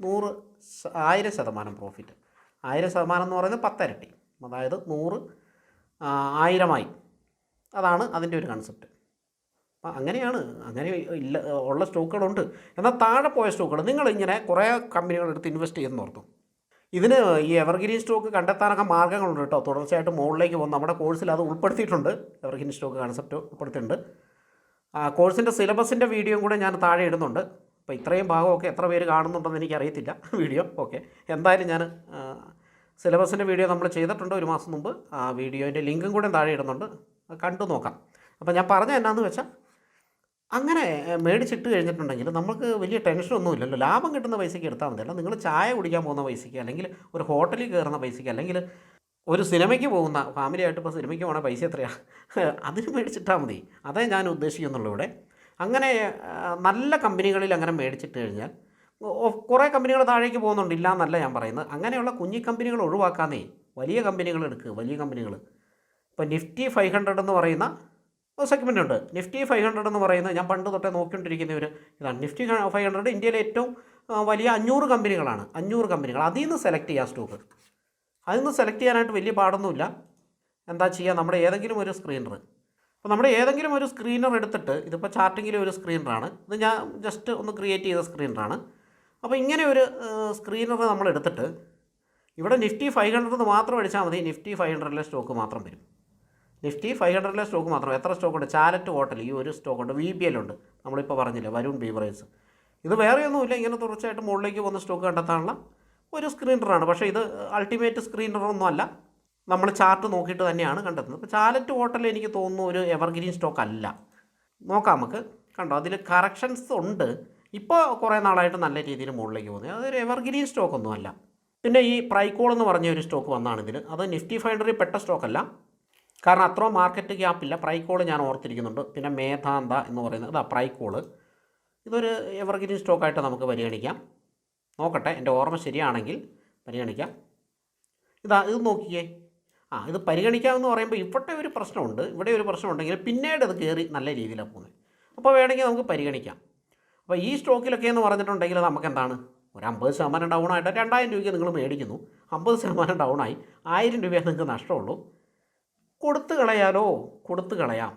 1000% പ്രോഫിറ്റ്. 1000% എന്ന് പറയുന്നത് 10 ഇരട്ടി, അതായത് 100 1000 അതാണ് അതിൻ്റെ ഒരു കൺസെപ്റ്റ്. അപ്പം അങ്ങനെയാണ്, അങ്ങനെ ഉള്ള സ്റ്റോക്കുകളുണ്ട്. എന്നാൽ താഴെ പോയ സ്റ്റോക്കുകൾ നിങ്ങളിങ്ങനെ കുറേ കമ്പനികളെടുത്ത് ഇൻവെസ്റ്റ് ചെയ്യുമെന്ന് ഓർത്തു. ഇതിന് ഈ എവർഗ്രീൻ സ്റ്റോക്ക് കണ്ടെത്താനൊക്കെ മാർഗ്ഗങ്ങളുണ്ട് കേട്ടോ. തുടർച്ചയായിട്ട് മുകളിലേക്ക് പോകും. നമ്മുടെ കോഴ്സിൽ അത് ഉൾപ്പെടുത്തിയിട്ടുണ്ട്, എവർഗ്രീൻ സ്റ്റോക്ക് കൺസെപ്റ്റ് ഉൾപ്പെടുത്തിയിട്ടുണ്ട്. കോഴ്സിൻ്റെ സിലബസിൻ്റെ വീഡിയോയും കൂടെ ഞാൻ താഴെ ഇടുന്നുണ്ട്. അപ്പോൾ ഇത്രയും ഭാഗമൊക്കെ എത്ര പേര് കാണുന്നുണ്ടെന്ന് എനിക്കറിയത്തില്ല വീഡിയോ. ഓക്കെ, എന്തായാലും ഞാൻ സിലബസിൻ്റെ വീഡിയോ നമ്മൾ ചെയ്തിട്ടുണ്ട് ഒരു മാസം മുമ്പ്. ആ വീഡിയോൻ്റെ ലിങ്കും കൂടെ താഴെ ഇടുന്നുണ്ട്, കണ്ടു നോക്കാം. അപ്പോൾ ഞാൻ പറഞ്ഞ എന്നാന്ന് വെച്ചാൽ, അങ്ങനെ മേടിച്ചിട്ട് കഴിഞ്ഞിട്ടുണ്ടെങ്കിൽ നമുക്ക് വലിയ ടെൻഷനൊന്നും ഇല്ലല്ലോ. ലാഭം കിട്ടുന്ന പൈസയ്ക്ക് എടുത്താൽ മതി. അല്ല നിങ്ങൾ ചായ കുടിക്കാൻ പോകുന്ന പൈസയ്ക്ക്, അല്ലെങ്കിൽ ഒരു ഹോട്ടലിൽ കയറുന്ന പൈസയ്ക്ക്, അല്ലെങ്കിൽ ഒരു സിനിമയ്ക്ക് പോകുന്ന, ഫാമിലിയായിട്ട് ഇപ്പോൾ സിനിമയ്ക്ക് പോകുന്ന പൈസ എത്രയാണ്, അതിന് മേടിച്ചിട്ടാൽ മതി. അതേ ഞാൻ ഉദ്ദേശിക്കുന്നുള്ളൂ ഇവിടെ. അങ്ങനെ നല്ല കമ്പനികളിൽ അങ്ങനെ മേടിച്ചിട്ട് കഴിഞ്ഞാൽ കുറേ കമ്പനികൾ താഴേക്ക് പോകുന്നുണ്ട്, ഇല്ല എന്നല്ല ഞാൻ പറയുന്നത്. അങ്ങനെയുള്ള കുഞ്ഞി കമ്പനികൾ ഒഴിവാക്കാന്നേ വലിയ കമ്പനികൾ എടുക്കുക. വലിയ കമ്പനികൾ ഇപ്പോൾ നിഫ്റ്റി 500 എന്ന് പറയുന്ന സെഗ്മെൻ്റ് ഉണ്ട്. നിഫ്റ്റി 500 എന്ന് പറയുന്നത് ഞാൻ പണ്ട് തൊട്ടേ നോക്കിക്കൊണ്ടിരിക്കുന്ന ഒരു ഇതാണ്. നിഫ്റ്റി 500 ഇന്ത്യയിലെ ഏറ്റവും വലിയ 500 കമ്പനികളാണ്. 500 കമ്പനികൾ, അതിൽ നിന്ന് സെലക്ട് ചെയ്യാം സ്റ്റോക്ക്. അതിൽ നിന്ന് സെലക്ട് ചെയ്യാനായിട്ട് വലിയ പാടൊന്നുമില്ല. എന്താ ചെയ്യുക, നമ്മുടെ ഏതെങ്കിലും ഒരു സ്ക്രീനർ, അപ്പോൾ നമ്മുടെ ഏതെങ്കിലും ഒരു സ്ക്രീനർ എടുത്തിട്ട്, ഇതിപ്പോൾ ചാർട്ടിങ്ങിലെ ഒരു സ്ക്രീനറാണ്, ഇത് ഞാൻ ജസ്റ്റ് ഒന്ന് ക്രിയേറ്റ് ചെയ്ത സ്ക്രീനറാണ്. അപ്പോൾ ഇങ്ങനെ ഒരു സ്ക്രീനർ നമ്മൾ എടുത്തിട്ട് ഇവിടെ നിഫ്റ്റി 500 മാത്രം അടിച്ചാൽ മതി. നിഫ്റ്റി 500 സ്റ്റോക്ക് മാത്രം വരും. നിഫ്റ്റി 500 സ്റ്റോക്ക് മാത്രം. എത്ര സ്റ്റോക്കുണ്ട്? ചാലറ്റ് ഹോട്ടൽ ഈ ഒരു സ്റ്റോക്കുണ്ട്, VBL ഉണ്ട്, നമ്മളിപ്പോൾ പറഞ്ഞില്ലേ, വരുൺ ബീവറേജ്. ഇത് വേറെയൊന്നുമില്ല, ഇങ്ങനെ തുടർച്ചയായിട്ട് മുകളിലേക്ക് പോകുന്ന സ്റ്റോക്ക് കണ്ടെത്താനുള്ള ഒരു സ്ക്രീനറാണ്. പക്ഷേ ഇത് അൾട്ടിമേറ്റ് സ്ക്രീനറൊന്നും അല്ല, നമ്മൾ ചാർട്ട് നോക്കിയിട്ട് തന്നെയാണ് കണ്ടെത്തുന്നത്. ഇപ്പോൾ ചാലറ്റ് ഹോട്ടൽ എനിക്ക് തോന്നുന്നു ഒരു എവർഗ്രീൻ സ്റ്റോക്ക് അല്ല. നോക്കാം നമുക്ക്. കണ്ടോ, അതിൽ കറക്ഷൻസ് ഉണ്ട്. ഇപ്പോൾ കുറേ നാളായിട്ട് നല്ല രീതിയിൽ മുകളിലേക്ക് പോകുന്നത്. അതൊരു എവർഗ്രീൻ സ്റ്റോക്കൊന്നും അല്ല. പിന്നെ ഈ പ്രൈക്കോൾ എന്ന് പറഞ്ഞ ഒരു സ്റ്റോക്ക് വന്നാണ് ഇതിൽ. അത് നിഫ്റ്റി 500 പെട്ട സ്റ്റോക്കല്ല, കാരണം അത്രയും മാർക്കറ്റ് ഗ്യാപ്പില്ല. പ്രൈക്കോൾ ഞാൻ ഓർത്തിരിക്കുന്നുണ്ട്. പിന്നെ മേധാന്ത എന്ന് പറയുന്നത് പ്രൈക്കോൾ, ഇതൊരു എവർഗ്രീൻ സ്റ്റോക്കായിട്ട് നമുക്ക് പരിഗണിക്കാം. നോക്കട്ടെ, എൻ്റെ ഓർമ്മ ശരിയാണെങ്കിൽ പരിഗണിക്കാം. ഇത് നോക്കിയേ, ഇത് പരിഗണിക്കാമെന്ന് പറയുമ്പോൾ ഇവിടെ ഒരു പ്രശ്നമുണ്ട്. ഇവിടെ ഒരു പ്രശ്നമുണ്ടെങ്കിൽ പിന്നീട് അത് കയറി നല്ല രീതിയിലാണ് പോകുന്നത്. അപ്പോൾ വേണമെങ്കിൽ നമുക്ക് പരിഗണിക്കാം. അപ്പോൾ ഈ സ്റ്റോക്കിലൊക്കെ എന്ന് പറഞ്ഞിട്ടുണ്ടെങ്കിൽ നമുക്ക് എന്താണ്, ഒരു 50% ഡൗൺ ആയിട്ട് 2000 രൂപയ്ക്ക് നിങ്ങൾ മേടിക്കുന്നു, 50% ഡൗണായി 1000 രൂപയെ നിങ്ങൾക്ക് നഷ്ടമുള്ളൂ. കൊടുത്തു കളയാം,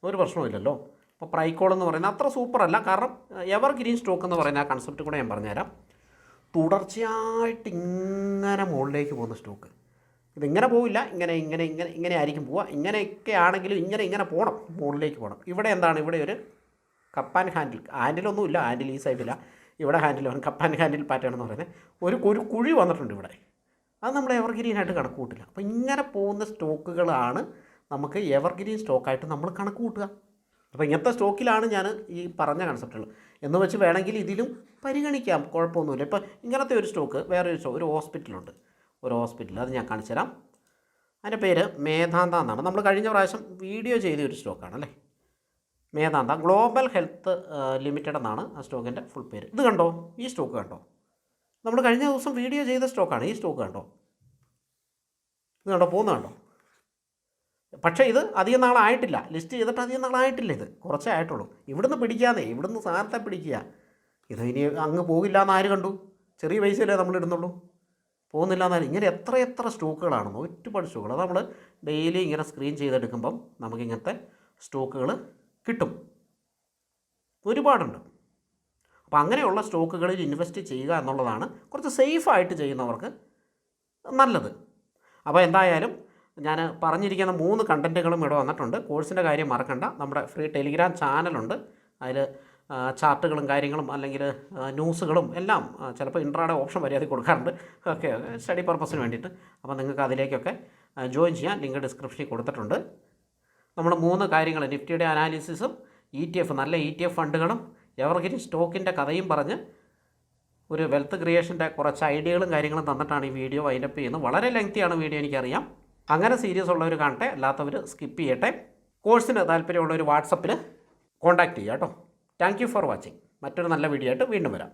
ഒരു പ്രശ്നമില്ലല്ലോ. അപ്പോൾ പ്രൈക്കോൾ എന്ന് പറയുന്നത് അത്ര സൂപ്പറല്ല, കാരണം എവർഗ്രീൻ സ്റ്റോക്ക് എന്ന് പറയുന്ന ആ കൺസെപ്റ്റ് കൂടെ ഞാൻ പറഞ്ഞുതരാം. തുടർച്ചയായിട്ട് ഇങ്ങനെ മുകളിലേക്ക് പോകുന്ന സ്റ്റോക്ക്, ഇതിങ്ങനെ പോവില്ല, ഇങ്ങനെ ആയിരിക്കും പോവുക. ഇങ്ങനെയൊക്കെ ആണെങ്കിലും ഇങ്ങനെ പോകണം, മുകളിലേക്ക് പോകണം. ഇവിടെ എന്താണ്, ഇവിടെ ഒരു കപ്പ് ആൻഡ് ഹാൻഡിലൊന്നുമില്ല, ഹാൻഡിൽ ഈ സൈഡില്ല, ഇവിടെ ഹാൻഡിൽ വേണം. കപ്പ് ആൻഡ് ഹാൻഡിൽ പാറ്റേൺ എന്ന് പറയുന്നത് ഒരു കുഴി വന്നിട്ടുണ്ട് ഇവിടെ, അത് നമ്മൾ എവർഗ്രീനായിട്ട് കണക്ക് കൂട്ടില്ല. അപ്പോൾ ഇങ്ങനെ പോകുന്ന സ്റ്റോക്കുകളാണ് നമുക്ക് എവർഗ്രീൻ സ്റ്റോക്കായിട്ട് നമ്മൾ കണക്ക് കൂട്ടുക. അപ്പോൾ ഇങ്ങനത്തെ സ്റ്റോക്കിലാണ് ഞാൻ ഈ പറഞ്ഞ കൺസെപ്റ്റുകൾ എന്ന് വെച്ച് വേണമെങ്കിൽ ഇതിലും പരിഗണിക്കാം, കുഴപ്പമൊന്നുമില്ല. ഇപ്പോൾ ഇങ്ങനത്തെ ഒരു സ്റ്റോക്ക്, ഒരു ഹോസ്പിറ്റലുണ്ട്, ഒരു ഹോസ്പിറ്റൽ, അത് ഞാൻ കാണിച്ചു തരാം. അതിൻ്റെ പേര് മേധാന്ത എന്നാണ്. നമ്മൾ കഴിഞ്ഞ പ്രാവശ്യം വീഡിയോ ചെയ്ത ഒരു സ്റ്റോക്കാണ് അല്ലേ, മേധാന്ത ഗ്ലോബൽ ഹെൽത്ത് ലിമിറ്റഡ് എന്നാണ് ആ സ്റ്റോക്കിൻ്റെ ഫുൾ പേര്. ഇത് കണ്ടോ, ഈ സ്റ്റോക്ക് കണ്ടോ, നമ്മൾ കഴിഞ്ഞ ദിവസം വീഡിയോ ചെയ്ത സ്റ്റോക്കാണ്. ഈ സ്റ്റോക്ക് കണ്ടോ, ഇത് കണ്ടോ, പോകുന്ന കണ്ടോ. പക്ഷേ ഇത് അധികം നാളായിട്ടില്ല, ലിസ്റ്റ് ചെയ്തിട്ട് അധികം നാളായിട്ടില്ല, ഇത് കുറച്ചേ ആയിട്ടുള്ളൂ. ഇവിടുന്ന് പിടിക്കാതെ, ഇവിടുന്ന് സാധനത്തെ പിടിക്കുക. ഇത് ഇനി അങ്ങ് പോകില്ല എന്ന് ആര് കണ്ടു? ചെറിയ പൈസയല്ലേ നമ്മൾ ഇടുന്നുള്ളൂ, പോകുന്നില്ല എന്നാലും. ഇങ്ങനെ എത്ര സ്റ്റോക്കുകളാണെന്ന്, ഒരുപാട് സ്റ്റോക്കുകൾ. അത് നമ്മൾ ഡെയിലി ഇങ്ങനെ സ്ക്രീൻ ചെയ്തെടുക്കുമ്പം നമുക്കിങ്ങനത്തെ സ്റ്റോക്കുകൾ കിട്ടും, ഒരുപാടുണ്ട്. അപ്പോൾ അങ്ങനെയുള്ള സ്റ്റോക്കുകളിൽ ഇൻവെസ്റ്റ് ചെയ്യുക എന്നുള്ളതാണ് കുറച്ച് സേഫായിട്ട് ചെയ്യുന്നവർക്ക് നല്ലത്. അപ്പോൾ എന്തായാലും ഞാൻ പറഞ്ഞിരിക്കുന്ന 3 കണ്ടൻറ്റുകളും ഇവിടെ വന്നിട്ടുണ്ട്. കോഴ്സിൻ്റെ കാര്യം മറക്കണ്ട. നമ്മുടെ ഫ്രീ ടെലിഗ്രാം ചാനലുണ്ട്. അതിൽ ചാർട്ടുകളും കാര്യങ്ങളും അല്ലെങ്കിൽ ന്യൂസുകളും എല്ലാം ചിലപ്പോൾ ഇൻട്രാഡേ ഓപ്ഷൻ വരെ അതിൽ കൊടുക്കാറുണ്ട്. ഓക്കെ, സ്റ്റഡി പർപ്പസിന് വേണ്ടിയിട്ട്. അപ്പോൾ നിങ്ങൾക്ക് അതിലേക്കൊക്കെ ജോയിൻ ചെയ്യാൻ ലിങ്ക് ഡിസ്ക്രിപ്ഷനിൽ കൊടുത്തിട്ടുണ്ട്. നമ്മൾ 3 കാര്യങ്ങൾ, നിഫ്റ്റിയുടെ അനാലിസിസും ETF, നല്ല ETF ഫണ്ടുകളും എവർഗ്രീൻ സ്റ്റോക്കിൻ്റെ കഥയും പറഞ്ഞ് ഒരു വെൽത്ത് ക്രിയേഷൻ്റെ കുറച്ച് ഐഡിയകളും കാര്യങ്ങളും തന്നിട്ടാണ് ഈ വീഡിയോ വൈൻഡപ്പ് ചെയ്യുന്നത്. വളരെ ലെങ്തിയാണ് വീഡിയോ, എനിക്കറിയാം. അങ്ങനെ സീരിയസ് ഉള്ളവർ കാണട്ടെ, അല്ലാത്തവർ സ്കിപ്പ് ചെയ്യട്ടെ. കോഴ്സിന് താല്പര്യമുള്ളവർ വാട്സപ്പിൽ കോൺടാക്റ്റ് ചെയ്യുക കേട്ടോ. Thank you for watching. മറ്റൊരു നല്ല വീഡിയോ ആയിട്ട് വീണ്ടും വരാം.